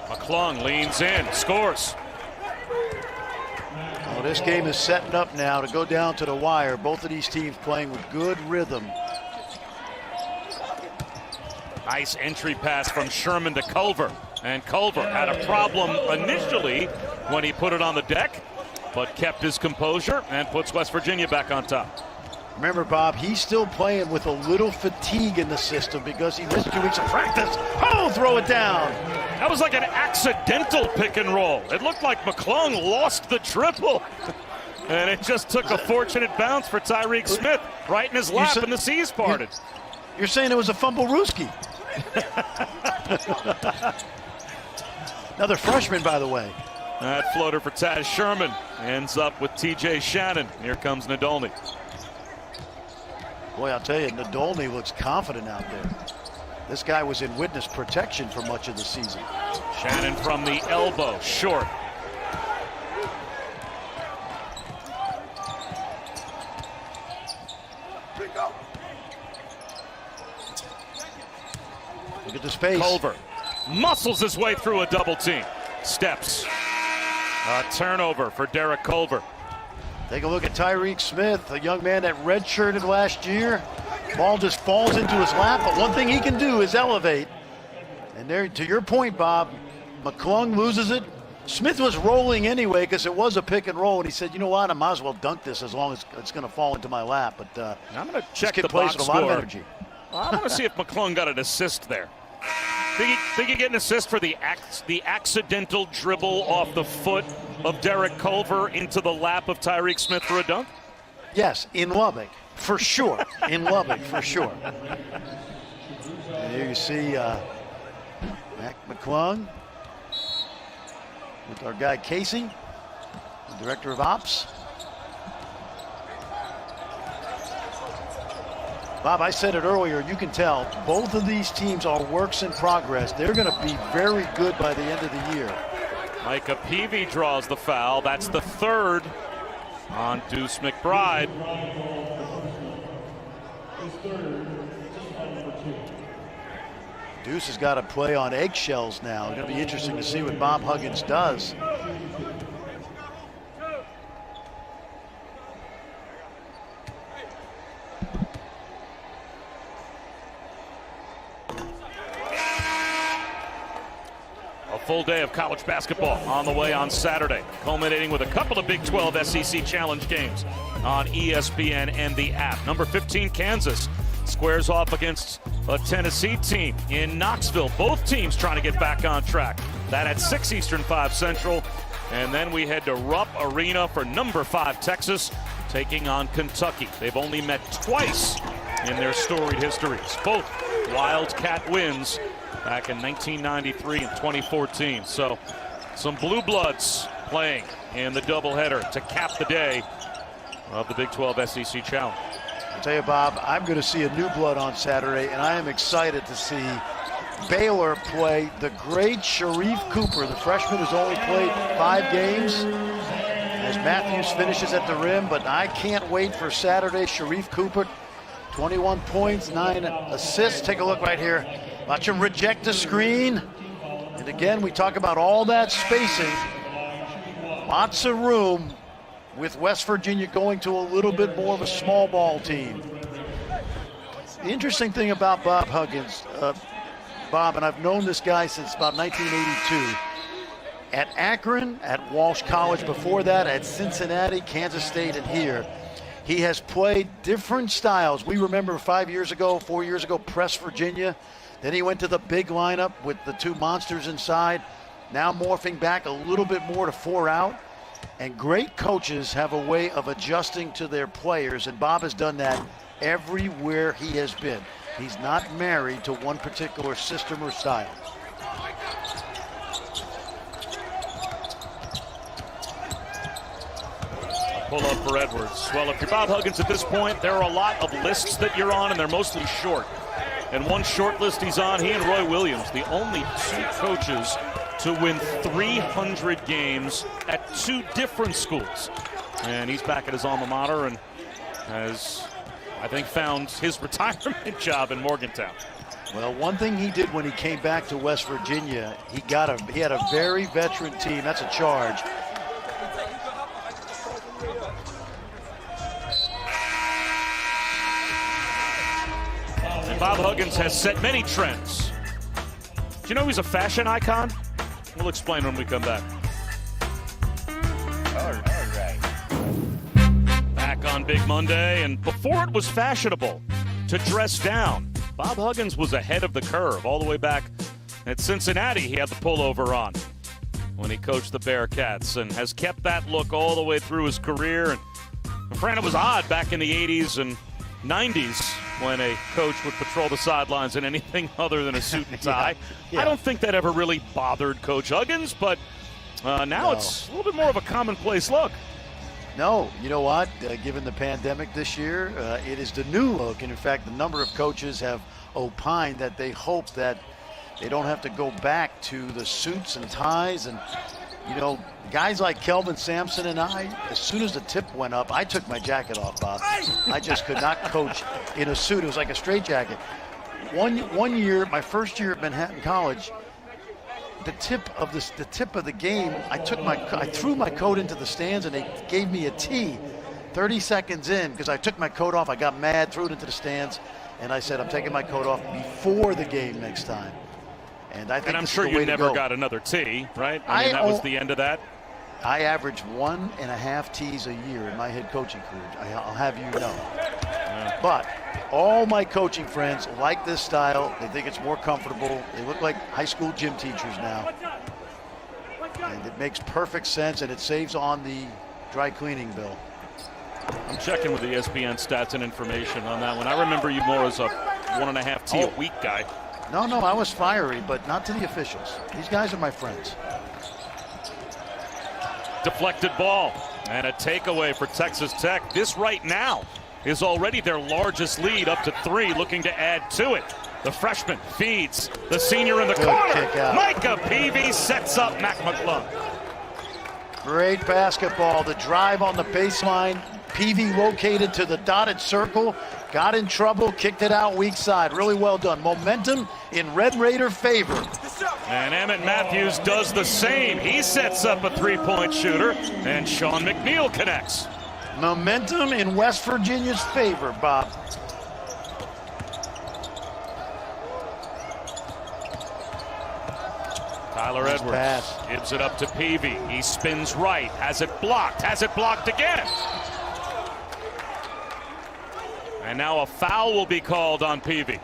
McClung leans in, scores. Well, this game is setting up now to go down to the wire. Both of these teams playing with good rhythm. Nice entry pass from Sherman to Culver. And Culver had a problem initially when he put it on the deck, but kept his composure and puts West Virginia back on top. Remember, Bob, he's still playing with a little fatigue in the system because he missed 2 weeks of practice. Oh, throw it down. That was like an accidental pick and roll. It looked like McClung lost the dribble. And it just took a fortunate bounce for Tyreek Smith right in his lap, and the seas parted. You're saying it was a fumble-rooski. Another freshman, by the way. That floater for Taz Sherman ends up with TJ Shannon. Here comes Nadolny. Boy, I'll tell you, Nadolny looks confident out there. This guy was in witness protection for much of the season. Shannon from the elbow, short. Look at the space. Culver muscles his way through a double team. Steps. A turnover for Derek Culver. Take a look at Tyreek Smith, a young man that redshirted last year. Ball just falls into his lap, but one thing he can do is elevate. And there, to your point, Bob, McClung loses it. Smith was rolling anyway because it was a pick and roll, and he said, you know what, I might as well dunk this as long as it's going to fall into my lap. But I'm going to check the box with a lot of score. energy. Well, I want to see if McClung got an assist there. Think he get an assist for the accidental dribble off the foot of Derek Culver into the lap of Tyreek Smith for a dunk? Yes, in Lubbock, for sure. In Lubbock, for sure. And here you see Mac McClung with our guy Casey, the director of ops. Bob, I said it earlier, you can tell both of these teams are works in progress. They're going to be very good by the end of the year. Micah Peavy draws the foul. That's the third on Deuce McBride. Deuce has got to play on eggshells now. It's going to be interesting to see what Bob Huggins does. Full day of college basketball on the way on Saturday, culminating with a couple of Big 12 SEC Challenge games on ESPN and the app. Number 15, Kansas, squares off against a Tennessee team in Knoxville. Both teams trying to get back on track. That at 6 Eastern, 5 Central. And then we head to Rupp Arena for number 5, Texas, taking on Kentucky. They've only met twice in their storied histories. Both Wildcat wins back in 1993 and 2014. So some blue bloods playing in the doubleheader to cap the day of the Big 12 SEC Challenge. I'll tell you, Bob, I'm going to see a new blood on Saturday, and I am excited to see Baylor play the great Sharif Cooper. The freshman has only played 5 games as Matthews finishes at the rim, but I can't wait for Saturday. Sharif Cooper, 21 points, 9 assists. Take a look right here. Watch him reject the screen. And again, we talk about all that spacing. Lots of room with West Virginia going to a little bit more of a small ball team. The interesting thing about Bob Huggins, Bob, and I've known this guy since about 1982. At Akron, at Walsh College before that, at Cincinnati, Kansas State, and here, he has played different styles. We remember 4 years ago, press Virginia. Then he went to the big lineup with the 2 monsters inside. Now morphing back a little bit more to 4 out. And great coaches have a way of adjusting to their players, and Bob has done that everywhere he has been. He's not married to one particular system or style. Pull up for Edwards. Well, if you're Bob Huggins at this point, there are a lot of lists that you're on, and they're mostly short. And one short list he's on, he and Roy Williams, the only two coaches to win 300 games at two different schools. And he's back at his alma mater and has, I think, found his retirement job in Morgantown. Well, one thing he did when he came back to West Virginia, he had a very veteran team. That's a charge. And Bob Huggins has set many trends. Do you know he's a fashion icon? We'll explain when we come back. All right. Back on Big Monday, and before it was fashionable to dress down, Bob Huggins was ahead of the curve. All the way back at Cincinnati, he had the pullover on when he coached the Bearcats, and has kept that look all the way through his career. And Fran, it was odd back in the 80s and 90s when a coach would patrol the sidelines in anything other than a suit and tie. Yeah. I don't think that ever really bothered Coach Huggins, but now it's a little bit more of a commonplace look. No, you know what? Given the pandemic this year, it is the new look. And in fact, the number of coaches have opined that they hope that they don't have to go back to the suits and ties. And, you know, guys like Kelvin Sampson and I, as soon as the tip went up, I took my jacket off, Bob. I just could not coach in a suit. It was like a straitjacket. One year, my first year at Manhattan College, the tip of the game, I threw my coat into the stands and they gave me a tee 30 seconds in because I took my coat off. I got mad, threw it into the stands, and I said, I'm taking my coat off before the game next time. And I think I'm sure you never got another tee, right? I mean, that was the end of that. I averaged 1.5 tees a year in my head coaching career. I'll have you know. Yeah. But all my coaching friends like this style. They think it's more comfortable. They look like high school gym teachers now. And it makes perfect sense, and it saves on the dry cleaning bill. I'm checking with the ESPN stats and information on that one. I remember you more as a 1.5 tee a week guy. No, I was fiery, but not to the officials. These guys are my friends. Deflected ball and a takeaway for Texas Tech. This right now is already their largest lead, up to 3, looking to add to it. The freshman feeds the senior in the corner. Micah Peavy sets up Mac McClung. Great basketball. The drive on the baseline. Peavy located to the dotted circle. Got in trouble, kicked it out weak side. Really well done. Momentum in Red Raider favor. And Emmett Matthews does the same. He sets up a three-point shooter, and Sean McNeil connects. Momentum in West Virginia's favor, Bob. Tyler Edwards gives it up to Peavy. He spins right, has it blocked again. And now a foul will be called on Peavy.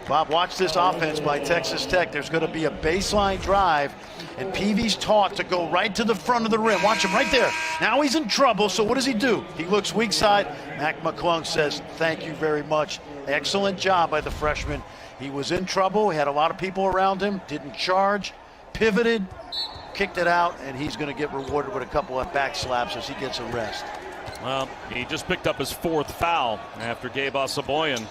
Bob, watch this offense by Texas Tech. There's going to be a baseline drive, and Peavy's taught to go right to the front of the rim. Watch him right there. Now he's in trouble, so what does he do? He looks weak side. Mac McClung says, thank you very much. Excellent job by the freshman. He was in trouble. He had a lot of people around him, didn't charge, pivoted, kicked it out, and he's going to get rewarded with a couple of back slaps as he gets a rest. Well, he just picked up his 4th foul after Gabe Asaboyan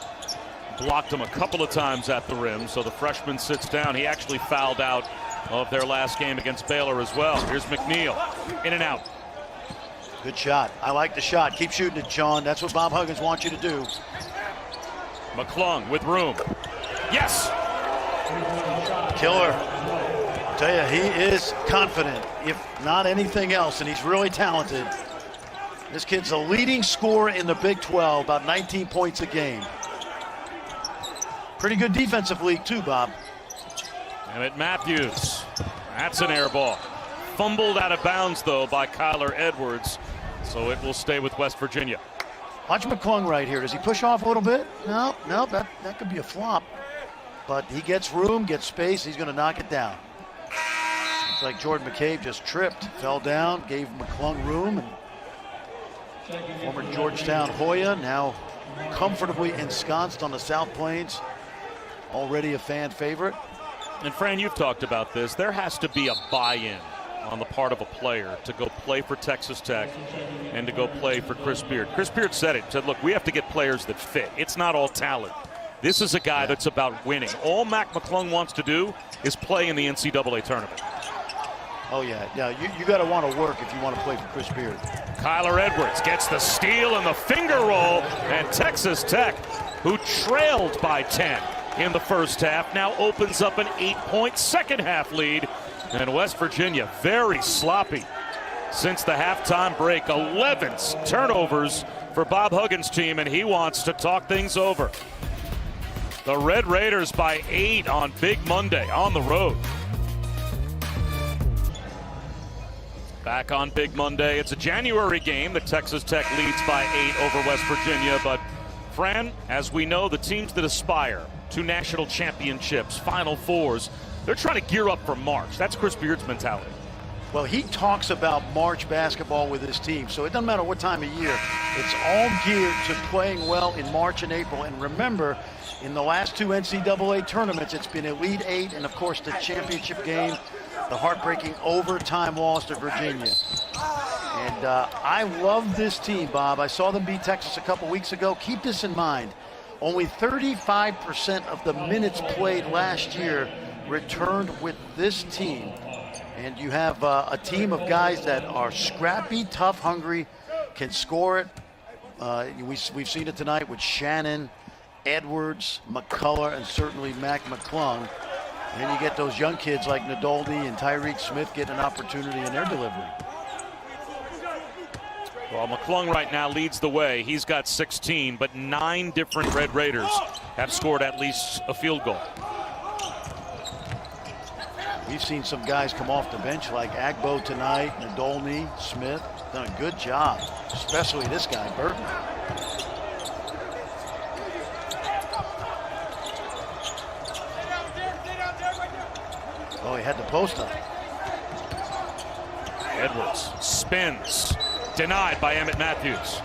blocked him a couple of times at the rim. So the freshman sits down. He actually fouled out of their last game against Baylor as well. Here's McNeil, in and out. Good shot. I like the shot. Keep shooting it, John. That's what Bob Huggins wants you to do. McClung with room. Yes! Killer. I'll tell you, he is confident, if not anything else, and he's really talented. This kid's a leading scorer in the Big 12, about 19 points a game. Pretty good defensive league too, Bob. Emmett Matthews. That's an air ball. Fumbled out of bounds, though, by Kyler Edwards. So it will stay with West Virginia. Watch McClung right here. Does he push off a little bit? No, that could be a flop. But he gets room, gets space. He's going to knock it down. Looks like Jordan McCabe just tripped, fell down, gave McClung room. And former Georgetown Hoya, now comfortably ensconced on the South Plains. Already a fan favorite. And Fran, you've talked about this. There has to be a buy-in on the part of a player to go play for Texas Tech and to go play for Chris Beard. Chris Beard said, look, we have to get players that fit. It's not all talent. This is a guy that's about winning. All Mac McClung wants to do is play in the NCAA tournament. Oh, yeah. You got to want to work if you want to play for Chris Beard. Kyler Edwards gets the steal and the finger roll, and Texas Tech, who trailed by 10 in the first half, now opens up an 8-point second-half lead. And West Virginia very sloppy since the halftime break. 11 turnovers for Bob Huggins' team, and he wants to talk things over. The Red Raiders by 8 on Big Monday on the road. Back on Big Monday. It's a January game that Texas Tech leads by 8 over West Virginia. But, Fran, as we know, the teams that aspire to national championships, Final Fours, they're trying to gear up for March. That's Chris Beard's mentality. Well, he talks about March basketball with his team, so it doesn't matter what time of year. It's all geared to playing well in March and April. And remember, in the last 2 NCAA tournaments, it's been Elite Eight and, of course, the championship game, the heartbreaking overtime loss to Virginia. And I love this team, Bob. I saw them beat Texas a couple weeks ago. Keep this in mind. Only 35% of the minutes played last year returned with this team. And you have a team of guys that are scrappy, tough, hungry, can score it. We've seen it tonight with Shannon, Edwards, McCullough, and certainly Mac McClung. And you get those young kids like Nadolny and Tyreek Smith getting an opportunity in their delivery. Well, McClung right now leads the way. He's got 16, but 9 different Red Raiders have scored at least a field goal. We've seen some guys come off the bench like Agbo tonight, Nadolny, Smith. Done a good job, especially this guy, Burton. Oh, he had the post up. Edwards spins. Denied by Emmett Matthews.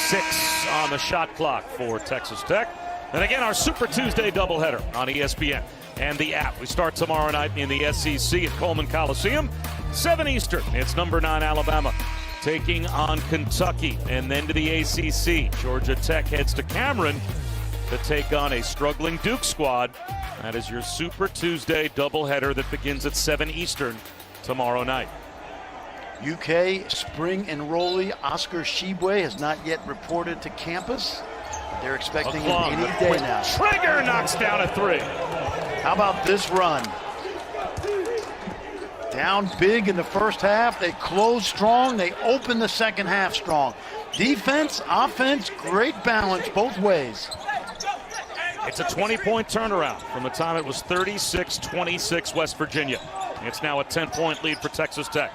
6 on the shot clock for Texas Tech. And again, our Super Tuesday doubleheader on ESPN and the app. We start tomorrow night in the SEC at Coleman Coliseum, 7 Eastern. It's number 9 Alabama taking on Kentucky. And then to the ACC. Georgia Tech heads to Cameron to take on a struggling Duke squad. That is your Super Tuesday doubleheader that begins at 7 Eastern tomorrow night. UK spring enrollee Oscar Shibwe has not yet reported to campus. They're expecting him any day now. Trigger knocks down a 3. How about this run? Down big in the first half. They close strong. They open the second half strong. Defense, offense, great balance both ways. It's a 20-point turnaround from the time it was 36-26 West Virginia. It's now a 10-point lead for Texas Tech.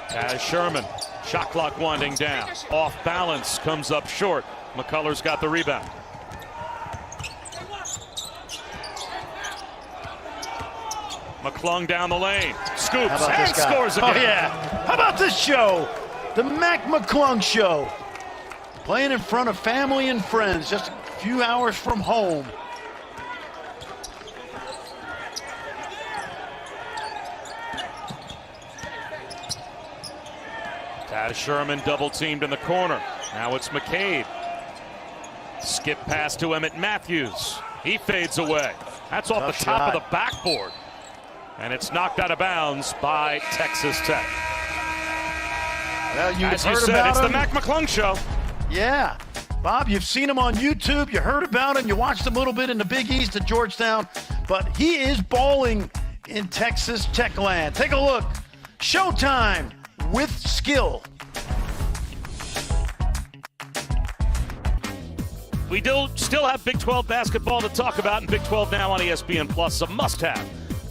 As Sherman, shot clock winding down. Off balance, comes up short. McCullough's got the rebound. McClung down the lane. Scoops and scores again. Oh, yeah. How about this show? The Mac McClung Show. Playing in front of family and friends, just a few hours from home. Taz Sherman double teamed in the corner. Now it's McCabe. Skip pass to Emmett Matthews. He fades away. That's off the top of the backboard. And it's knocked out of bounds by Texas Tech. Well, as you said, it's the Mac McClung Show. Yeah. Bob, you've seen him on YouTube. You heard about him. You watched him a little bit in the Big East at Georgetown. But he is balling in Texas Tech land. Take a look. Showtime with skill. We do still have Big 12 basketball to talk about, and Big 12 now on ESPN Plus, a must-have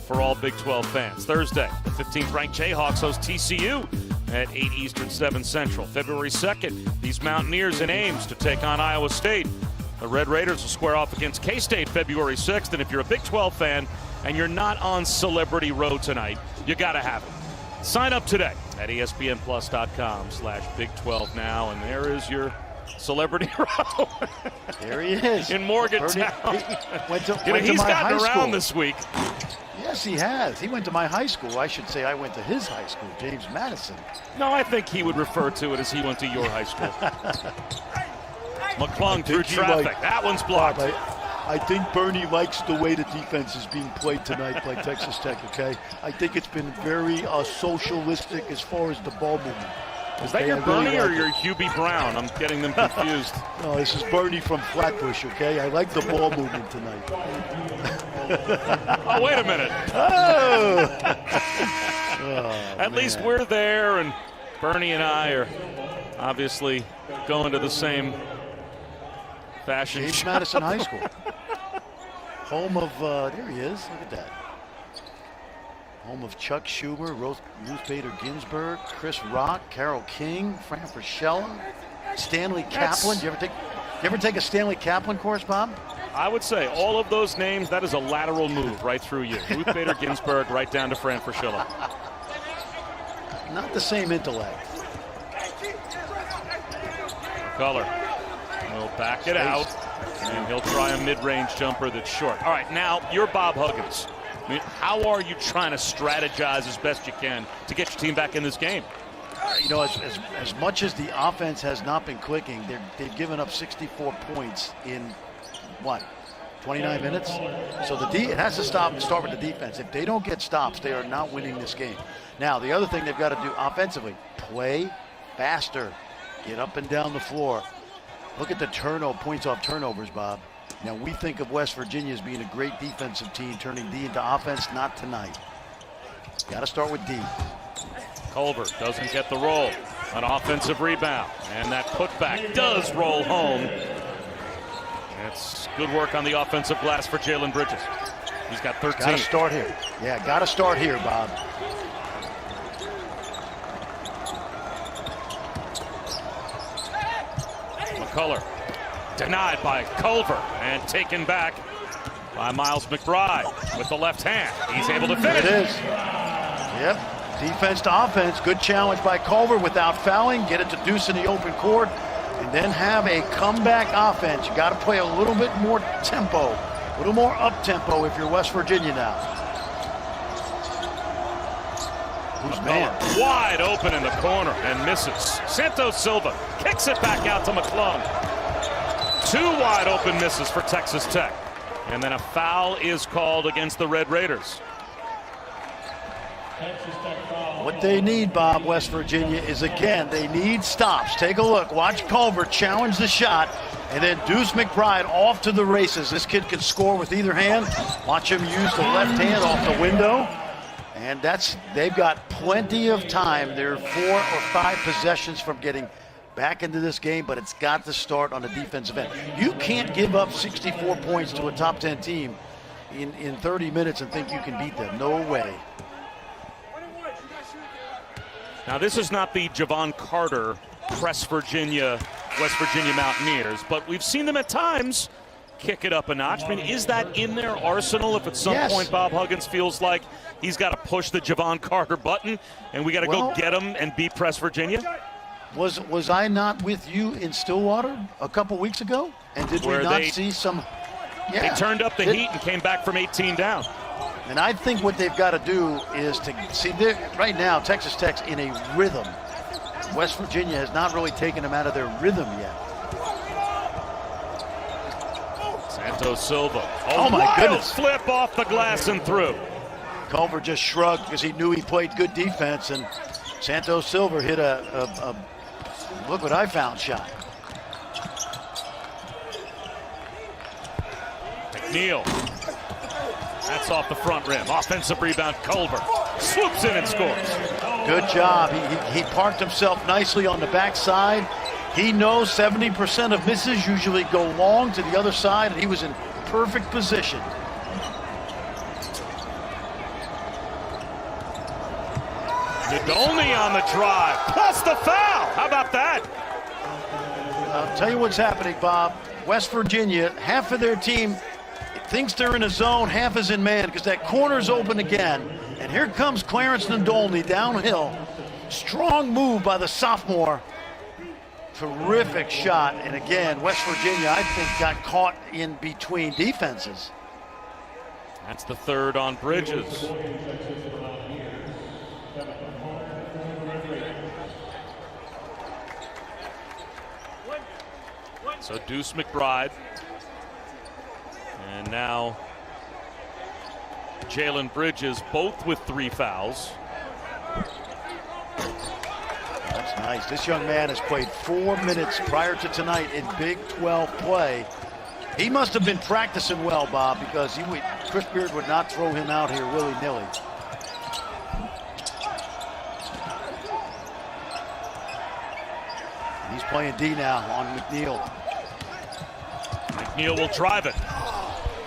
for all Big 12 fans. Thursday, the 15th-ranked Jayhawks host TCU at 8 Eastern, 7 Central. February 2nd, these Mountaineers in Ames to take on Iowa State. The Red Raiders will square off against K-State February 6th, and if you're a Big 12 fan and you're not on Celebrity Row tonight, you got to have it. Sign up today at ESPNplus.com/Big12 now, and there is your celebrity row. There he is. In Morgantown. Went to He's my gotten high around school this week. Yes, he has. He went to my high school. I should say I went to his high school, James Madison. No, I think he would refer to it as he went to your high school. McClung through traffic. That one's blocked. I think Bernie likes the way the defense is being played tonight by Texas Tech, okay? I think it's been very socialistic as far as the ball movement. Is that your Bernie or your Hubie Brown? I'm getting them confused. No, this is Bernie from Flatbush, okay? I like the ball movement tonight. Oh, wait a minute. Oh! At least we're there, and Bernie and I are obviously going to the same fashion James shop. Madison High School. Home of, there he is, look at that. Home of Chuck Schumer, Ruth Bader Ginsburg, Chris Rock, Carole King, Fran Fraschilla, Stanley Kaplan. You ever take a Stanley Kaplan course, Bob? I would say all of those names, that is a lateral move right through you. Ruth Bader Ginsburg right down to Fran Fraschilla. Not the same intellect. Color. He'll back it out, and he'll try a mid-range jumper that's short. All right, now you're Bob Huggins. I mean, how are you trying to strategize as best you can to get your team back in this game? You know, as much as the offense has not been clicking, they've given up 64 points in, what, 29 minutes? So it has to start with the defense. If they don't get stops, they are not winning this game. Now, the other thing they've got to do offensively, play faster. Get up and down the floor. Look at the points off turnovers, Bob. Now, we think of West Virginia as being a great defensive team, turning D into offense. Not tonight. Got to start with D. Culver doesn't get the roll. An offensive rebound. And that putback does roll home. It's good work on the offensive glass for Jalen Bridges. He's got 13. Got to start here. Yeah, got to start here, Bob. McCullough denied by Culver and taken back by Miles McBride with the left hand. He's able to finish. It is. Yep. Defense to offense. Good challenge by Culver without fouling. Get it to Deuce in the open court. And then have a comeback offense. You got to play a little bit more tempo. A little more up-tempo if you're West Virginia now. Who's man? Wide open in the corner and misses. Santos Silva kicks it back out to McClung. Two wide open misses for Texas Tech. And then a foul is called against the Red Raiders. What they need, Bob, West Virginia, is again, they need stops. Take a look. Watch Culver challenge the shot, and then Deuce McBride off to the races. This kid can score with either hand. Watch him use the left hand off the window. And they've got plenty of time. They're 4 or 5 possessions from getting back into this game, but it's got to start on the defensive end. You can't give up 64 points to a top 10 team in 30 minutes and think you can beat them. No way. Now, this is not the Javon Carter West Virginia Mountaineers, but we've seen them at times kick it up a notch. I mean, is that in their arsenal if at some point Bob Huggins feels like he's got to push the Javon Carter button and we got to go get him and beat West Virginia? Was I not with you in Stillwater a couple weeks ago? And did we not see some? Yeah, they turned up the heat and came back from 18 down. And I think what they've got to do is to see, right now, Texas Tech's in a rhythm. West Virginia has not really taken them out of their rhythm yet. Santos Silva. Oh my goodness. Flip off the glass and through. Culver just shrugged because he knew he played good defense, and Santos Silva hit a look what I found shot. McNeil. That's off the front rim. Offensive rebound, Culver. Swoops in and scores. Good job. He parked himself nicely on the backside. He knows 70% of misses usually go long to the other side, and he was in perfect position. Nadolny on the drive, plus the foul. How about that? I'll tell you what's happening, Bob. West Virginia, half of their team, thinks they're in a zone, half is in man, because that corner's open again. And here comes Clarence Nadolny downhill. Strong move by the sophomore. Terrific shot. And again, West Virginia, I think, got caught in between defenses. That's the third on Bridges. So Deuce McBride. And now Jalen Bridges, both with 3 fouls. That's nice. This young man has played 4 minutes prior to tonight in Big 12 play. He must have been practicing well, Bob, because Chris Beard would not throw him out here willy-nilly. He's playing D now on McNeil. McNeil will drive it.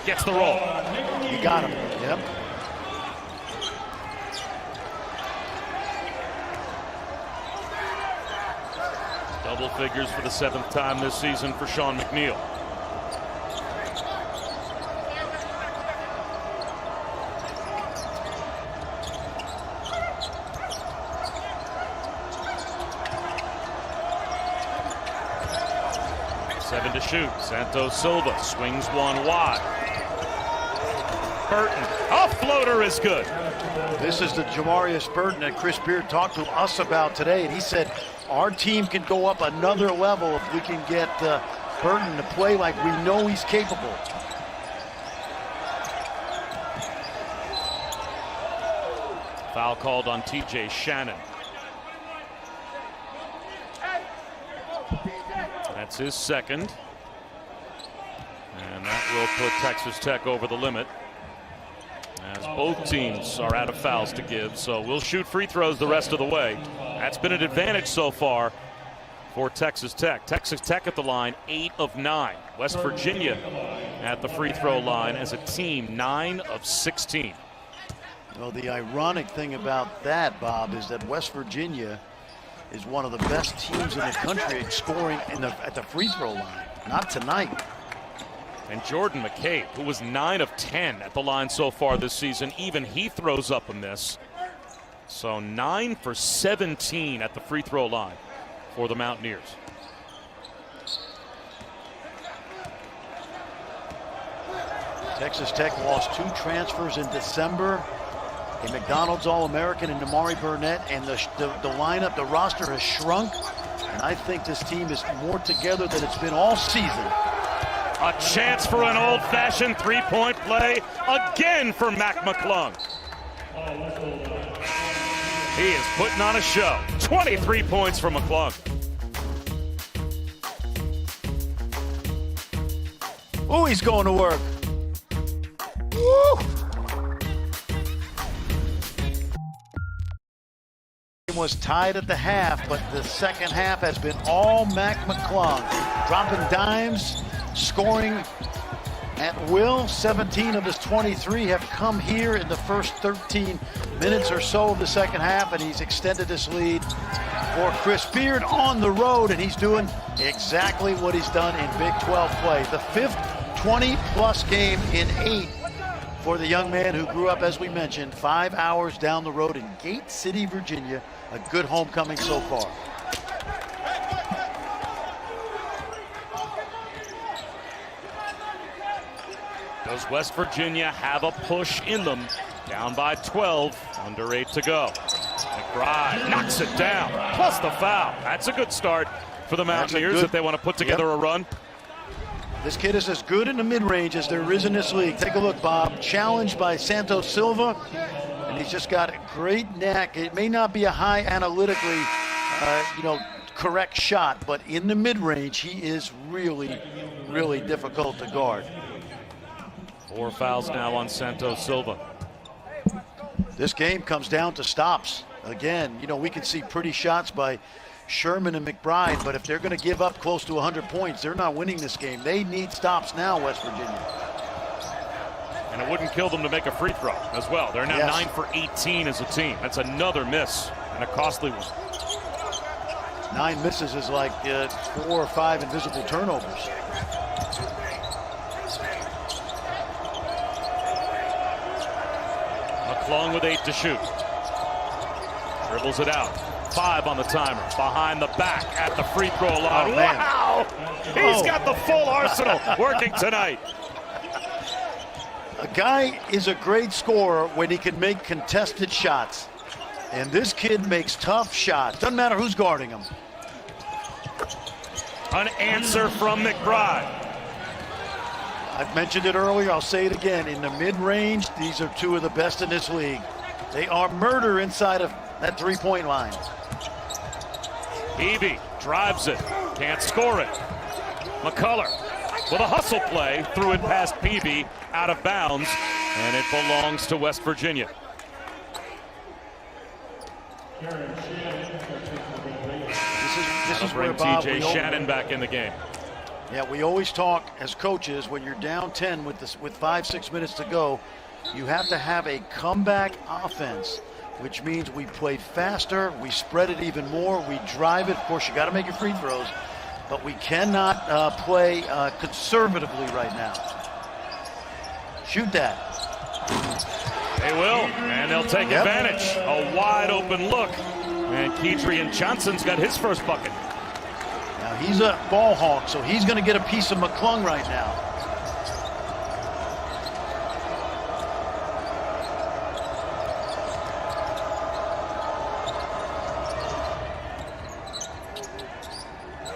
Gets the roll. You got him. Yep. Double figures for the 7th time this season for Sean McNeil. To shoot. Santos Silva swings one wide. Burton, a floater is good. This is the Jamarius Burton that Chris Beard talked to us about today, and he said our team can go up another level if we can get Burton to play like we know he's capable. Foul called on TJ Shannon. That's his second. And that will put Texas Tech over the limit, as both teams are out of fouls to give. So we'll shoot free throws the rest of the way. That's been an advantage so far for Texas Tech. Texas Tech at the line, 8 of 9. West Virginia at the free throw line as a team, 9 of 16. Well, the ironic thing about that, Bob, is that West Virginia is one of the best teams in the country at scoring at the free throw line. Not tonight. And Jordan McCabe, who was 9 of 10 at the line so far this season, even he throws up a miss. So 9 for 17 at the free throw line for the Mountaineers. Texas Tech lost 2 transfers in December. A McDonald's All-American and Damari Burnett, and the lineup, the roster has shrunk. And I think this team is more together than it's been all season. A chance for an old-fashioned three-point play again for Mac McClung. He is putting on a show. 23 points for McClung. Oh, he's going to work. Woo! Was tied at the half, but the second half has been all Mac McClung. Dropping dimes, scoring at will. 17 of his 23 have come here in the first 13 minutes or so of the second half, and he's extended this lead for Chris Beard on the road, and he's doing exactly what he's done in Big 12 play. The 5th 20-plus game in 8 for the young man who grew up, as we mentioned, 5 hours down the road in Gate City, Virginia. A good homecoming so far. Does West Virginia have a push in them? Down by 12, under 8 to go. McBride knocks it down, plus the foul. That's a good start for the Mountaineers if they want to put together a run. This kid is as good in the mid-range as there is in this league. Take a look, Bob. Challenged by Santos Silva. And he's just got a great knack. It may not be a high analytically, correct shot, but in the mid-range, he is really, really difficult to guard. 4 fouls now on Santos Silva. This game comes down to stops. Again, we can see pretty shots by Sherman and McBride, but if they're going to give up close to 100 points, they're not winning this game. They need stops now, West Virginia. And it wouldn't kill them to make a free throw as well. They're now 9 for 18 as a team. That's another miss, and a costly one. 9 misses is like 4 or 5 invisible turnovers. McClung with 8 to shoot. Dribbles it out. 5 on the timer. Behind the back at the free throw line. Oh, man. Wow! He's got the full arsenal working tonight. A guy is a great scorer when he can make contested shots. And this kid makes tough shots. Doesn't matter who's guarding him. An answer from McBride. I've mentioned it earlier, I'll say it again. In the mid-range, these are two of the best in this league. They are murder inside of that three-point line. Peavy drives it, can't score it. McCullough with a hustle play, threw it past Peavy, out of bounds, and it belongs to West Virginia. This is Bring where Bob, TJ Shannon back in the game. Yeah, we always talk as coaches when you're down 10 with 5-6 minutes to go, you have to have a comeback offense, which means we play faster, we spread it even more, we drive it. Of course, you got to make your free throws, but we cannot play conservatively right now. Shoot that. They will, and they'll take advantage. A wide open look, and Kedrian Johnson's got his first bucket. Now he's a ball hawk, so he's going to get a piece of McClung right now.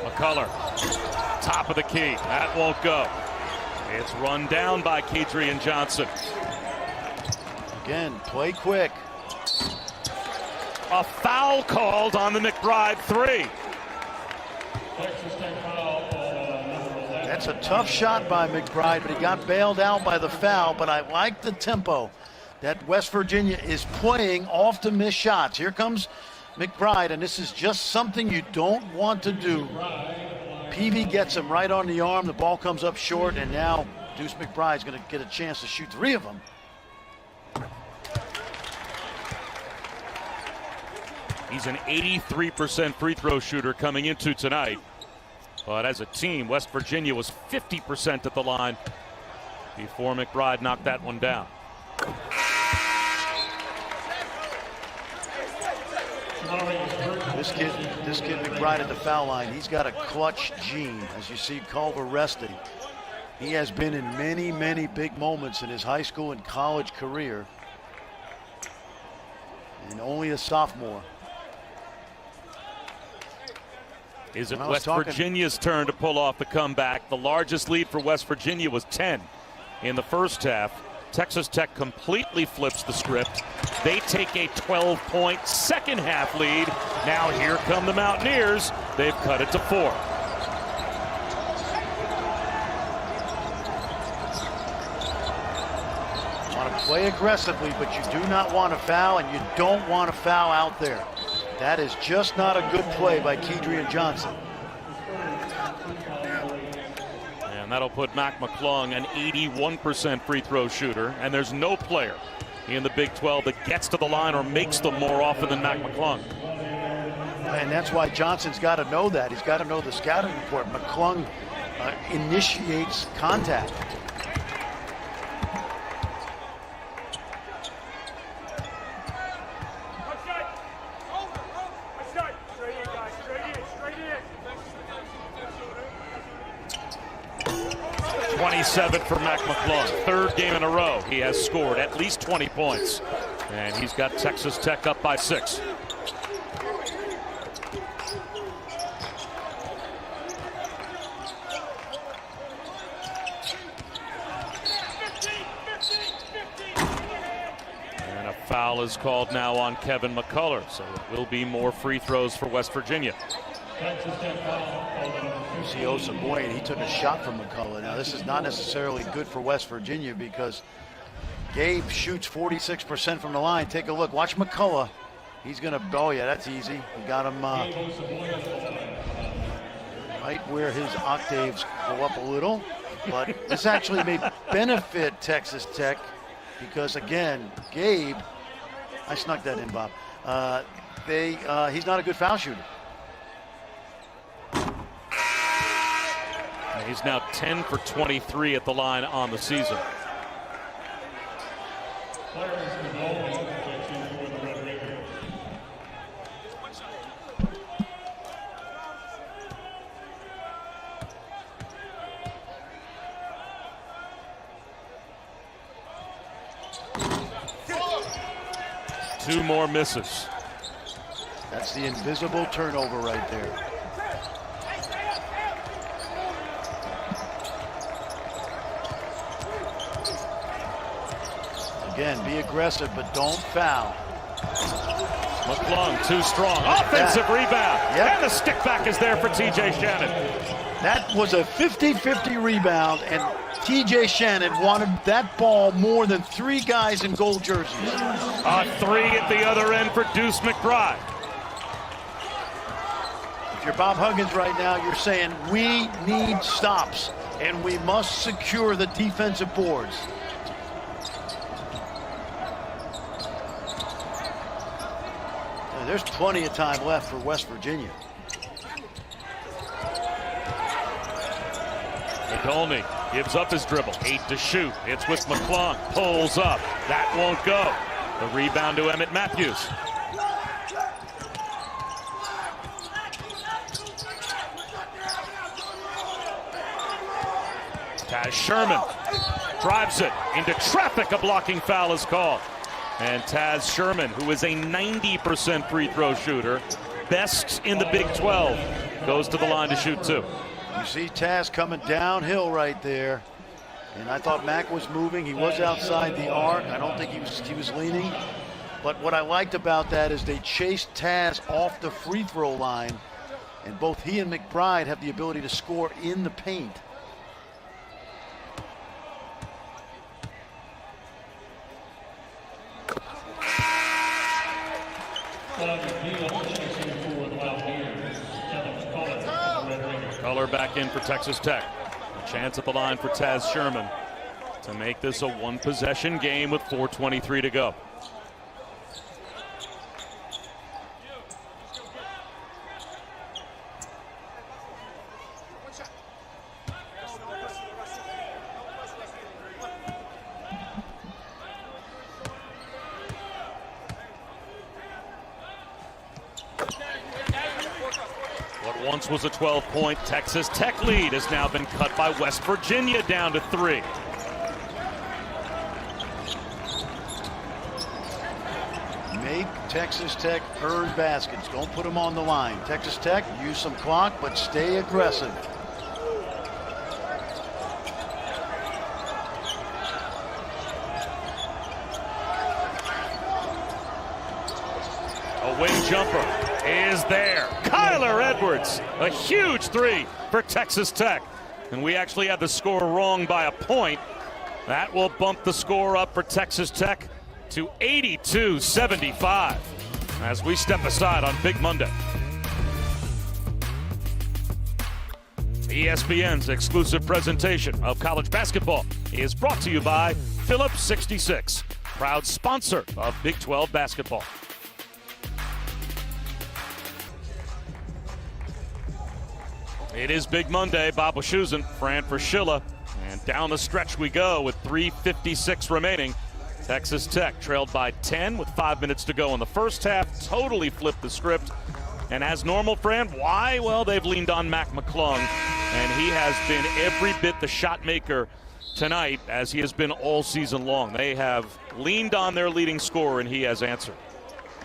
McCullough, top of the key. That won't go. It's run down by Kedrian Johnson. Again, play quick. A foul called on the McBride three. That's a tough shot by McBride, but he got bailed out by the foul. But I like the tempo that West Virginia is playing off the missed shots. Here comes McBride, and this is just something you don't want to do. Peavy gets him right on the arm. The ball comes up short, and now Deuce McBride's going to get a chance to shoot 3 of them. He's an 83% free throw shooter coming into tonight. But as a team, West Virginia was 50% at the line before McBride knocked that one down. This kid McBride at the foul line, he's got a clutch gene. As you see Culver resting, he has been in many, many big moments in his high school and college career, and only a sophomore. Is it West Virginia's turn to pull off the comeback? The largest lead for West Virginia was 10 in the first half. Texas Tech completely flips the script. They take a 12-point second half lead. Now here come the Mountaineers. They've cut it to 4. Want to play aggressively, but you do not want to foul, and you don't want to foul out there. That is just not a good play by Kedrian Johnson. And that'll put Mac McClung, an 81% free throw shooter. And there's no player in the Big 12 that gets to the line or makes them more often than Mac McClung. And that's why Johnson's got to know that. He's got to know the scouting report. McClung initiates contact. For Mac McClung, third game in a row he has scored at least 20 points, and he's got Texas Tech up by 6. And a foul is called now on Kevin McCullough, so it will be more free throws for West Virginia. See Osabuoye, he took a shot from McCullough. Now this is not necessarily good for West Virginia because Gabe shoots 46% from the line. Take a look. Watch McCullough. He's going to, oh yeah, that's easy. We got him right where his octaves go up a little. But this actually may benefit Texas Tech because, again, Gabe, I snuck that in, Bob. He's not a good foul shooter. He's now 10 for 23 at the line on the season. Two more misses. That's the invisible turnover right there. Again, be aggressive, but don't foul. McClung, too strong. Offensive rebound. Yep. And the stick back is there for TJ Shannon. That was a 50-50 rebound, and TJ Shannon wanted that ball more than three guys in gold jerseys. A three at the other end for Deuce McBride. If you're Bob Huggins right now, you're saying we need stops, and we must secure the defensive boards. There's plenty of time left for West Virginia. McDolney gives up his dribble. 8 to shoot. It's with McClung. Pulls up. That won't go. The rebound to Emmett Matthews. Taz Sherman drives it into traffic. A blocking foul is called. And Taz Sherman, who is a 90% free throw shooter, best in the Big 12, goes to the line to shoot two. You see Taz coming downhill right there. And I thought Mack was moving. He was outside the arc. I don't think he was leaning. But what I liked about that is they chased Taz off the free throw line. And both he and McBride have the ability to score in the paint. Color back in for Texas Tech. A chance at the line for Taz Sherman to make this a one-possession game with 4:23 to go. What once was a 12-point Texas Tech lead has now been cut by West Virginia down to 3. Make Texas Tech earn baskets. Don't put them on the line. Texas Tech, use some clock, but stay aggressive. A wing jumper is there. Kyler Edwards, a huge three for Texas Tech. And we actually had the score wrong by a point. That will bump the score up for Texas Tech to 82-75 as we step aside on Big Monday. ESPN's exclusive presentation of college basketball is brought to you by Phillips 66, proud sponsor of Big 12 basketball. It is Big Monday. Bob Wischusen, Fran Fraschilla, and down the stretch we go with 3:56 remaining. Texas Tech trailed by 10 with 5 minutes to go in the first half. Totally flipped the script. And as normal, Fran, why? Well, they've leaned on Mac McClung, and he has been every bit the shot maker tonight as he has been all season long. They have leaned on their leading scorer, and he has answered.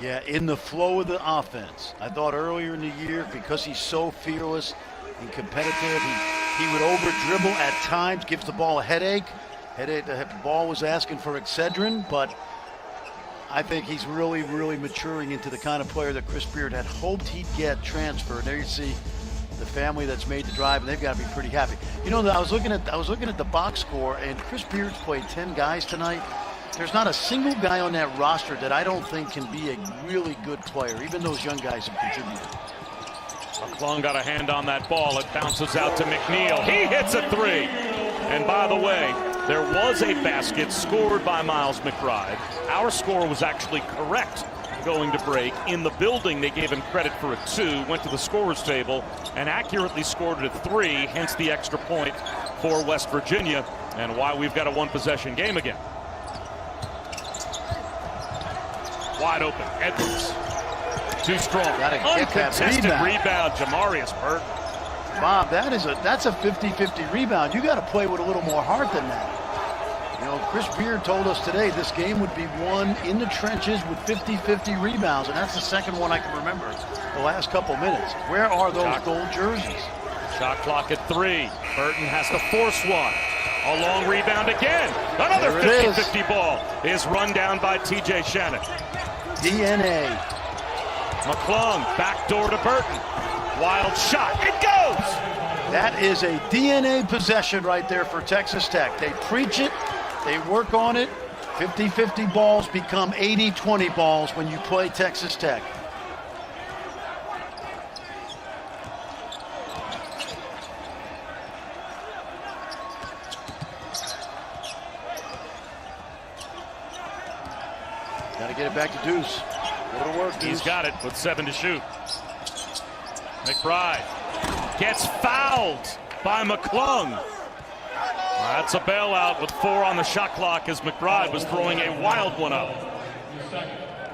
Yeah, in the flow of the offense. I thought earlier in the year, because he's so fearless and competitive, he would over-dribble at times, gives the ball a headache. The ball was asking for Excedrin, but I think he's really, really maturing into the kind of player that Chris Beard had hoped he'd get transferred. There you see the family that's made the drive, and they've got to be pretty happy. You know, I was looking at the box score, and Chris Beard's played 10 guys tonight. There's not a single guy on that roster that I don't think can be a really good player. Even those young guys have contributed. McClung got a hand on that ball. It bounces out to McNeil. He hits a three. And by the way, there was a basket scored by Miles McBride. Our score was actually correct going to break. In the building, they gave him credit for a 2, went to the scorer's table, and accurately scored it a 3, hence the extra point for West Virginia, and why we've got a one-possession game again. Wide open. Edwards. Too strong. Gotta get that Uncontested rebound. rebound. Jamarius Burton. Bob, that's a 50-50 rebound. You got to play with a little more heart than that. You know, Chris Beard told us today this game would be won in the trenches with 50-50 rebounds, and that's the second one I can remember the last couple minutes. Where are those gold jerseys? Shot clock at 3. Burton has to force one. A long rebound again. Another 50-50 ball is run down by T.J. Shannon. DNA. McClung, backdoor to Burton. Wild shot. It goes! That is a DNA possession right there for Texas Tech. They preach it. They work on it. 50-50 balls become 80-20 balls when you play Texas Tech. Got to get it back to Deuce. Go to work, Deuce. He's got it with 7 to shoot. McBride gets fouled by McClung. That's a bailout with 4 on the shot clock as McBride was throwing a wild one up.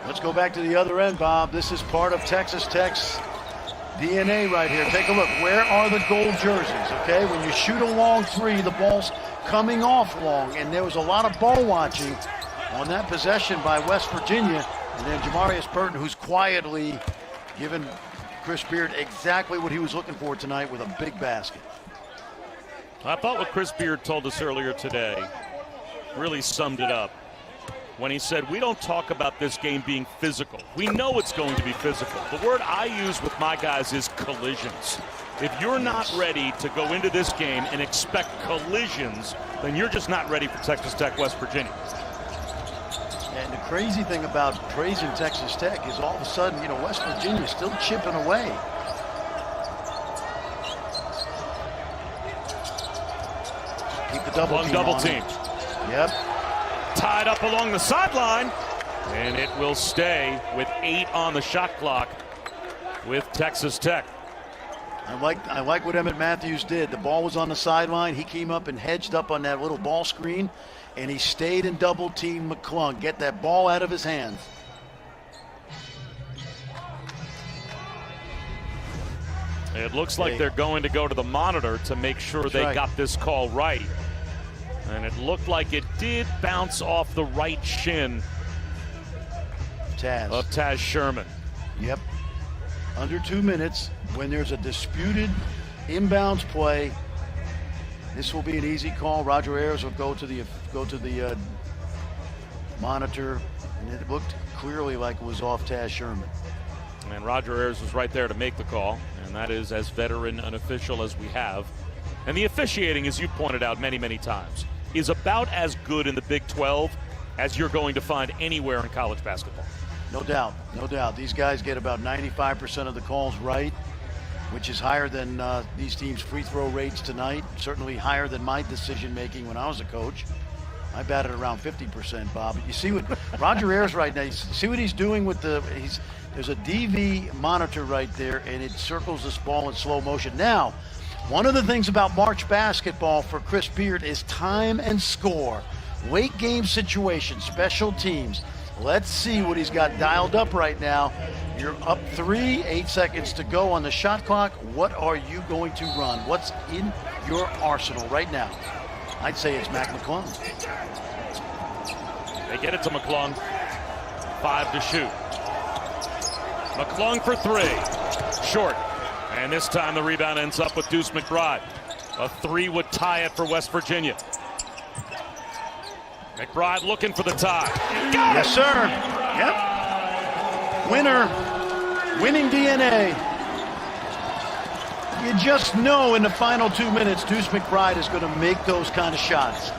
Let's go back to the other end, Bob. This is part of Texas Tech's DNA right here. Take a look. Where are the gold jerseys, okay? When you shoot a long 3, the ball's coming off long, and there was a lot of ball watching on that possession by West Virginia. And then Jamarius Burton, who's quietly given Chris Beard exactly what he was looking for tonight with a big basket. I thought what Chris Beard told us earlier today really summed it up when he said, we don't talk about this game being physical. We know it's going to be physical. The word I use with my guys is collisions. If you're not ready to go into this game and expect collisions, then you're just not ready for Texas Tech, West Virginia. And the crazy thing about praising Texas Tech is all of a sudden, you know, West Virginia's still chipping away. Keep the double team. Yep. Tied up along the sideline, and it will stay with 8 on the shot clock with Texas Tech. I like what Emmett Matthews did. The ball was on the sideline. He came up and hedged up on that little ball screen, and he stayed and double teamed McClung. Get that ball out of his hands. It looks like they're going to go to the monitor to make sure they got this call right. And it looked like it did bounce off the right shin of Taz Sherman. Yep. Under 2 minutes, when there's a disputed inbounds play, this will be an easy call. Roger Ayers will go to the monitor, and it looked clearly like it was off Taz Sherman. And Roger Ayers was right there to make the call, and that is as veteran an official as we have. And the officiating, as you pointed out many, many times, is about as good in the Big 12 as you're going to find anywhere in college basketball. No doubt, no doubt. These guys get about 95% of the calls right, which is higher than these teams' free throw rates tonight. Certainly higher than my decision making when I was a coach. I batted around 50%, Bob. But you see what Roger Ayers right now, you see what he's doing with there's a DV monitor right there, and it circles this ball in slow motion. Now, one of the things about March basketball for Chris Beard is time and score. Late game situations, special teams. Let's see what he's got dialed up right now. You're up 3, 8 seconds to go on the shot clock. What are you going to run? What's in your arsenal right now? I'd say it's Mac McClung. They get it to McClung. 5 to shoot. McClung for 3. Short. And this time the rebound ends up with Deuce McBride. A 3 would tie it for West Virginia. McBride looking for the tie. Got yes, it! sir. Yep. Winner. Winning DNA. You just know in the final 2 minutes, Deuce McBride is going to make those kind of shots.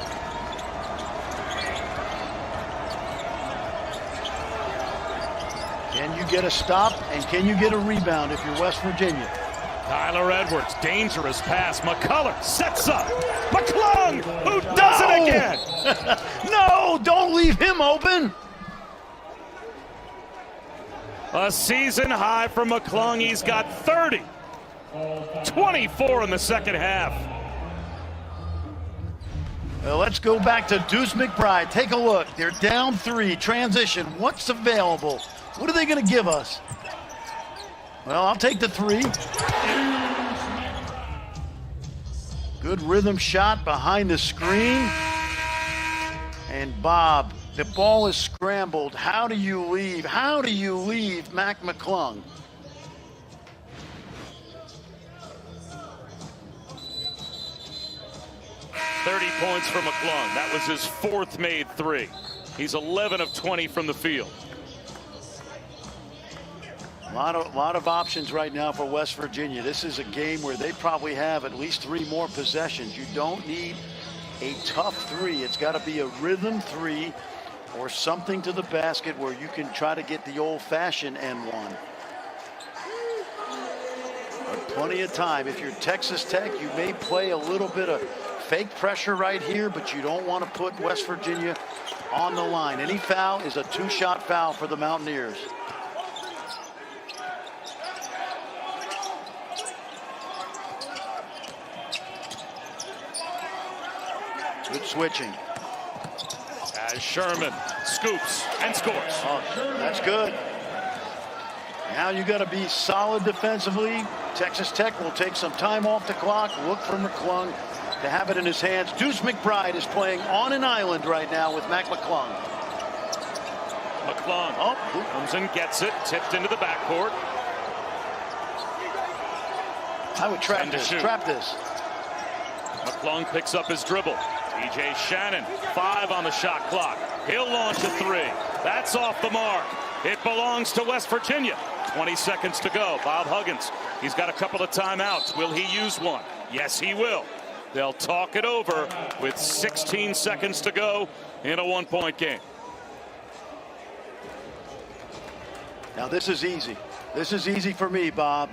Can you get a stop, and can you get a rebound if you're West Virginia? Tyler Edwards, dangerous pass. McCullough sets up. McClung, who does it again. No, don't leave him open. A season high for McClung. He's got 30. 24 in the second half. Well, let's go back to Deuce McBride. Take a look. They're down 3. Transition. What's available? What are they going to give us? Well, I'll take the 3. Good rhythm shot behind the screen. And Bob, the ball is scrambled. How do you leave? How do you leave Mac McClung? Points for McClung. That was his 4th made 3. He's 11 of 20 from the field. A lot of options right now for West Virginia. This is a game where they probably have at least 3 more possessions. You don't need a tough 3. It's got to be a rhythm 3 or something to the basket where you can try to get the old-fashioned N1. But plenty of time. If you're Texas Tech, you may play a little bit of fake pressure right here, but you don't want to put West Virginia on the line. Any foul is a 2-shot foul for the Mountaineers. Good switching. As Sherman scoops and scores. Oh, that's good. Now you got to be solid defensively. Texas Tech will take some time off the clock. Look for McClung to have it in his hands. Deuce McBride is playing on an island right now with Mac McClung. McClung comes and gets it, tipped into the backcourt. I would trap this. Trap this. McClung picks up his dribble. TJ Shannon, 5 on the shot clock. He'll launch a 3. That's off the mark. It belongs to West Virginia. 20 seconds to go. Bob Huggins, he's got a couple of timeouts. Will he use one? Yes, he will. They'll talk it over with 16 seconds to go in a 1-point game. Now this is easy. This is easy for me, Bob.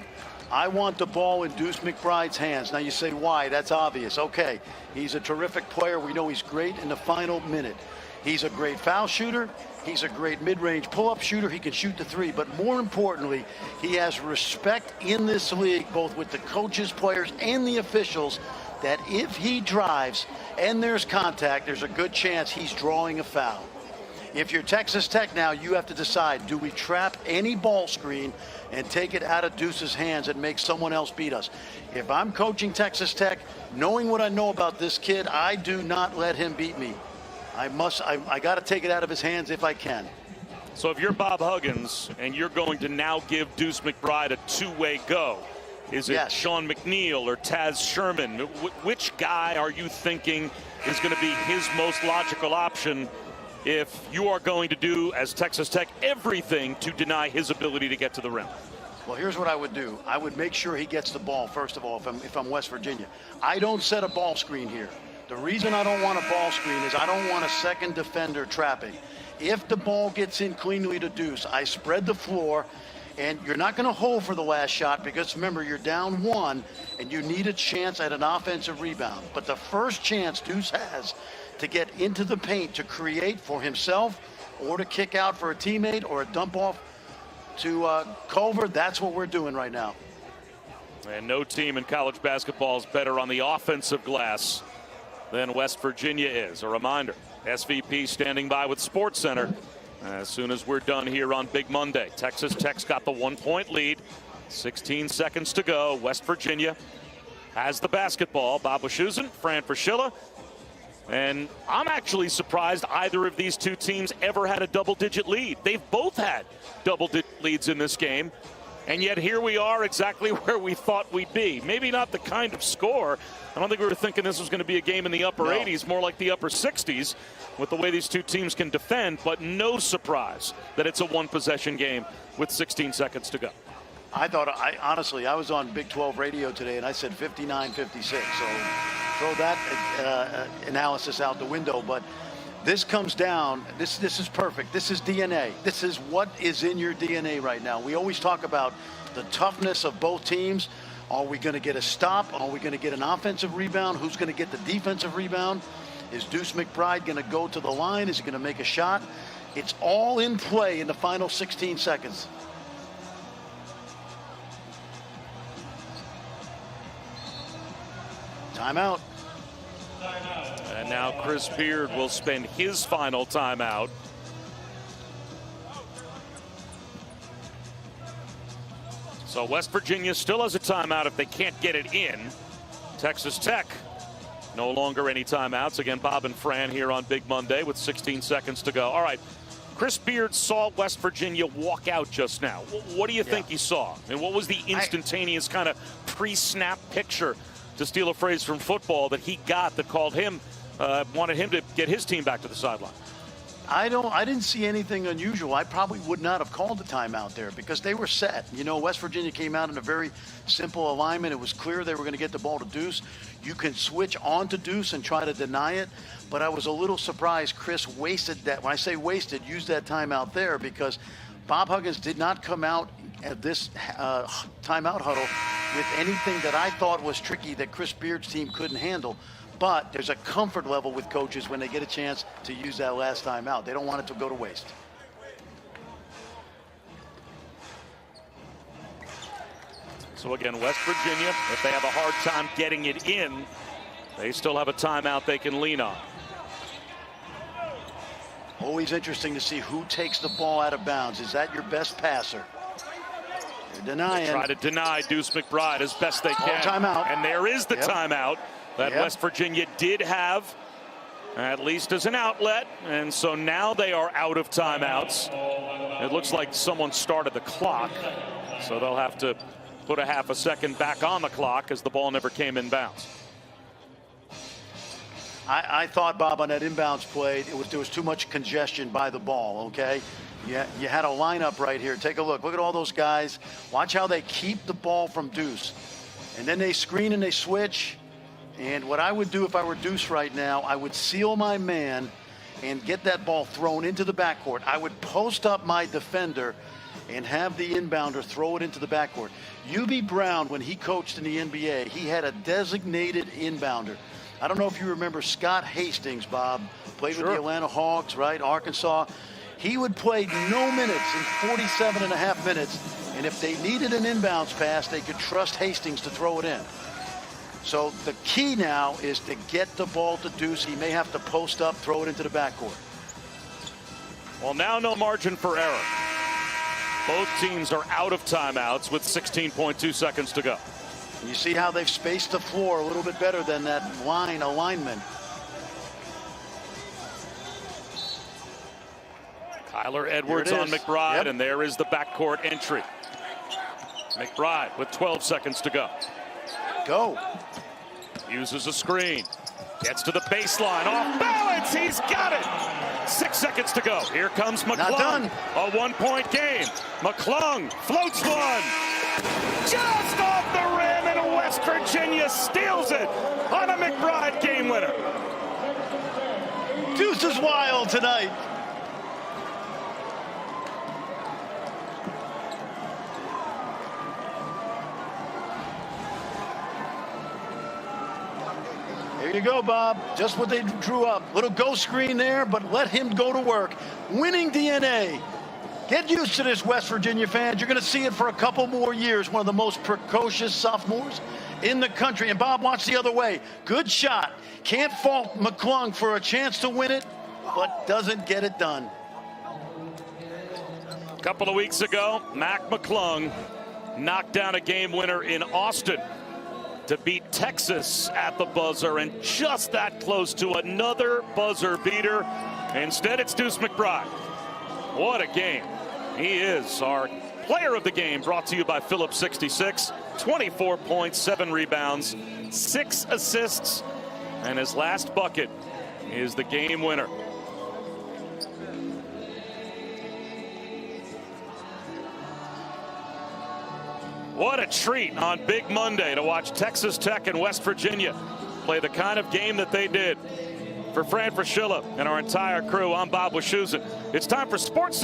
I want the ball in Deuce McBride's hands. Now you say why? That's obvious. Okay, he's a terrific player. We know he's great in the final minute. He's a great foul shooter. He's a great mid-range pull-up shooter. He can shoot the 3. But more importantly, he has respect in this league, both with the coaches, players, and the officials, that if he drives and there's contact, there's a good chance he's drawing a foul. If you're Texas Tech now, you have to decide, do we trap any ball screen and take it out of Deuce's hands and make someone else beat us? If I'm coaching Texas Tech, knowing what I know about this kid, I do not let him beat me. I got to take it out of his hands if I can. So if you're Bob Huggins and you're going to now give Deuce McBride a 2-way go, is it yes. Sean McNeil or Taz Sherman? Which guy are you thinking is going to be his most logical option if you are going to do, as Texas Tech, everything to deny his ability to get to the rim? Well, here's what I would do. I would make sure he gets the ball, first of all, if I'm West Virginia. I don't set a ball screen here. The reason I don't want a ball screen is I don't want a second defender trapping. If the ball gets in cleanly to Deuce, I spread the floor, and you're not going to hold for the last shot because, remember, you're down 1, and you need a chance at an offensive rebound. But the first chance Deuce has to get into the paint to create for himself or to kick out for a teammate or a dump off to Culver, that's what we're doing right now. And no team in college basketball is better on the offensive glass than West Virginia is. A reminder, SVP standing by with SportsCenter as soon as we're done here on Big Monday. Texas Tech's got the 1-point lead. 16 seconds to go. West Virginia has the basketball. Bob Wischusen, Fran Fraschilla. And I'm actually surprised either of these two teams ever had a double-digit lead. They've both had double-digit leads in this game. And yet here we are exactly where we thought we'd be. Maybe not the kind of score. I don't think we were thinking this was going to be a game in the upper 80s, more like the upper 60s with the way these two teams can defend. But no surprise that it's a one-possession game with 16 seconds to go. Honestly, I was on Big 12 radio today, and I said 59-56. So throw that analysis out the window. But this comes down, this is perfect. This is DNA. This is what is in your DNA right now. We always talk about the toughness of both teams. Are we going to get a stop? Are we going to get an offensive rebound? Who's going to get the defensive rebound? Is Deuce McBride going to go to the line? Is he going to make a shot? It's all in play in the final 16 seconds. Timeout. And now Chris Beard will spend his final timeout. So West Virginia still has a timeout if they can't get it in. Texas Tech, no longer any timeouts. Again, Bob and Fran here on Big Monday with 16 seconds to go. All right, Chris Beard saw West Virginia walk out just now. What do you think he saw? And what was the instantaneous kind of pre-snap picture, to steal a phrase from football, that he got that called him, wanted him to get his team back to the sideline? I didn't see anything unusual. I probably would not have called a timeout there because they were set. You know, West Virginia came out in a very simple alignment. It was clear they were going to get the ball to Deuce. You can switch on to Deuce and try to deny it, but I was a little surprised Chris wasted that. When I say wasted, used that timeout there, because Bob Huggins did not come out at this timeout huddle with anything that I thought was tricky that Chris Beard's team couldn't handle. But there's a comfort level with coaches when they get a chance to use that last time out. They don't want it to go to waste. So again, West Virginia, if they have a hard time getting it in, they still have a timeout they can lean on. Always interesting to see who takes the ball out of bounds. Is that your best passer? They're denying. They try to deny Deuce McBride as best they can. Timeout. And there is the timeout that West Virginia did have, at least as an outlet, and so now they are out of timeouts. It looks like someone started the clock, so they'll have to put a half a second back on the clock as the ball never came in bounds. I thought, Bob, on that inbounds play, there was too much congestion by the ball, okay? You had a lineup right here. Take a look. Look at all those guys. Watch how they keep the ball from Deuce. And then they screen and they switch. And what I would do if I were Deuce right now, I would seal my man and get that ball thrown into the backcourt. I would post up my defender and have the inbounder throw it into the backcourt. Hubie Brown, when he coached in the NBA, he had a designated inbounder. I don't know if you remember Scott Hastings, Bob, played with the Atlanta Hawks, right? Arkansas. He would play no minutes in 47.5 minutes. And if they needed an inbounds pass, they could trust Hastings to throw it in. So the key now is to get the ball to Deuce. He may have to post up, throw it into the backcourt. Well, now no margin for error. Both teams are out of timeouts with 16.2 seconds to go. You see how they've spaced the floor a little bit better than that line alignment. Kyler Edwards on McBride, and there is the backcourt entry. McBride with 12 seconds to go. Uses a screen. Gets to the baseline. Off balance. He's got it. 6 seconds to go. Here comes McClung. A one-point game. McClung floats one. Just off the rim, and West Virginia steals it on a McBride game winner. Deuce is wild tonight. There you go, Bob. Just what they drew up. Little ghost screen there, but let him go to work. Winning DNA. Get used to this, West Virginia fans. You're going to see it for a couple more years. One of the most precocious sophomores in the country. And Bob, watch the other way. Good shot. Can't fault McClung for a chance to win it, but doesn't get it done. A couple of weeks ago, Mac McClung knocked down a game winner in Austin to beat Texas at the buzzer, and just that close to another buzzer beater. Instead, it's Deuce McBride. What a game. He is our player of the game, brought to you by Phillips 66. 24 points, 7 rebounds, 6 assists, and his last bucket is the game winner. What a treat on Big Monday to watch Texas Tech and West Virginia play the kind of game that they did. For Fran Fraschilla and our entire crew, I'm Bob Wischusen. It's time for Sports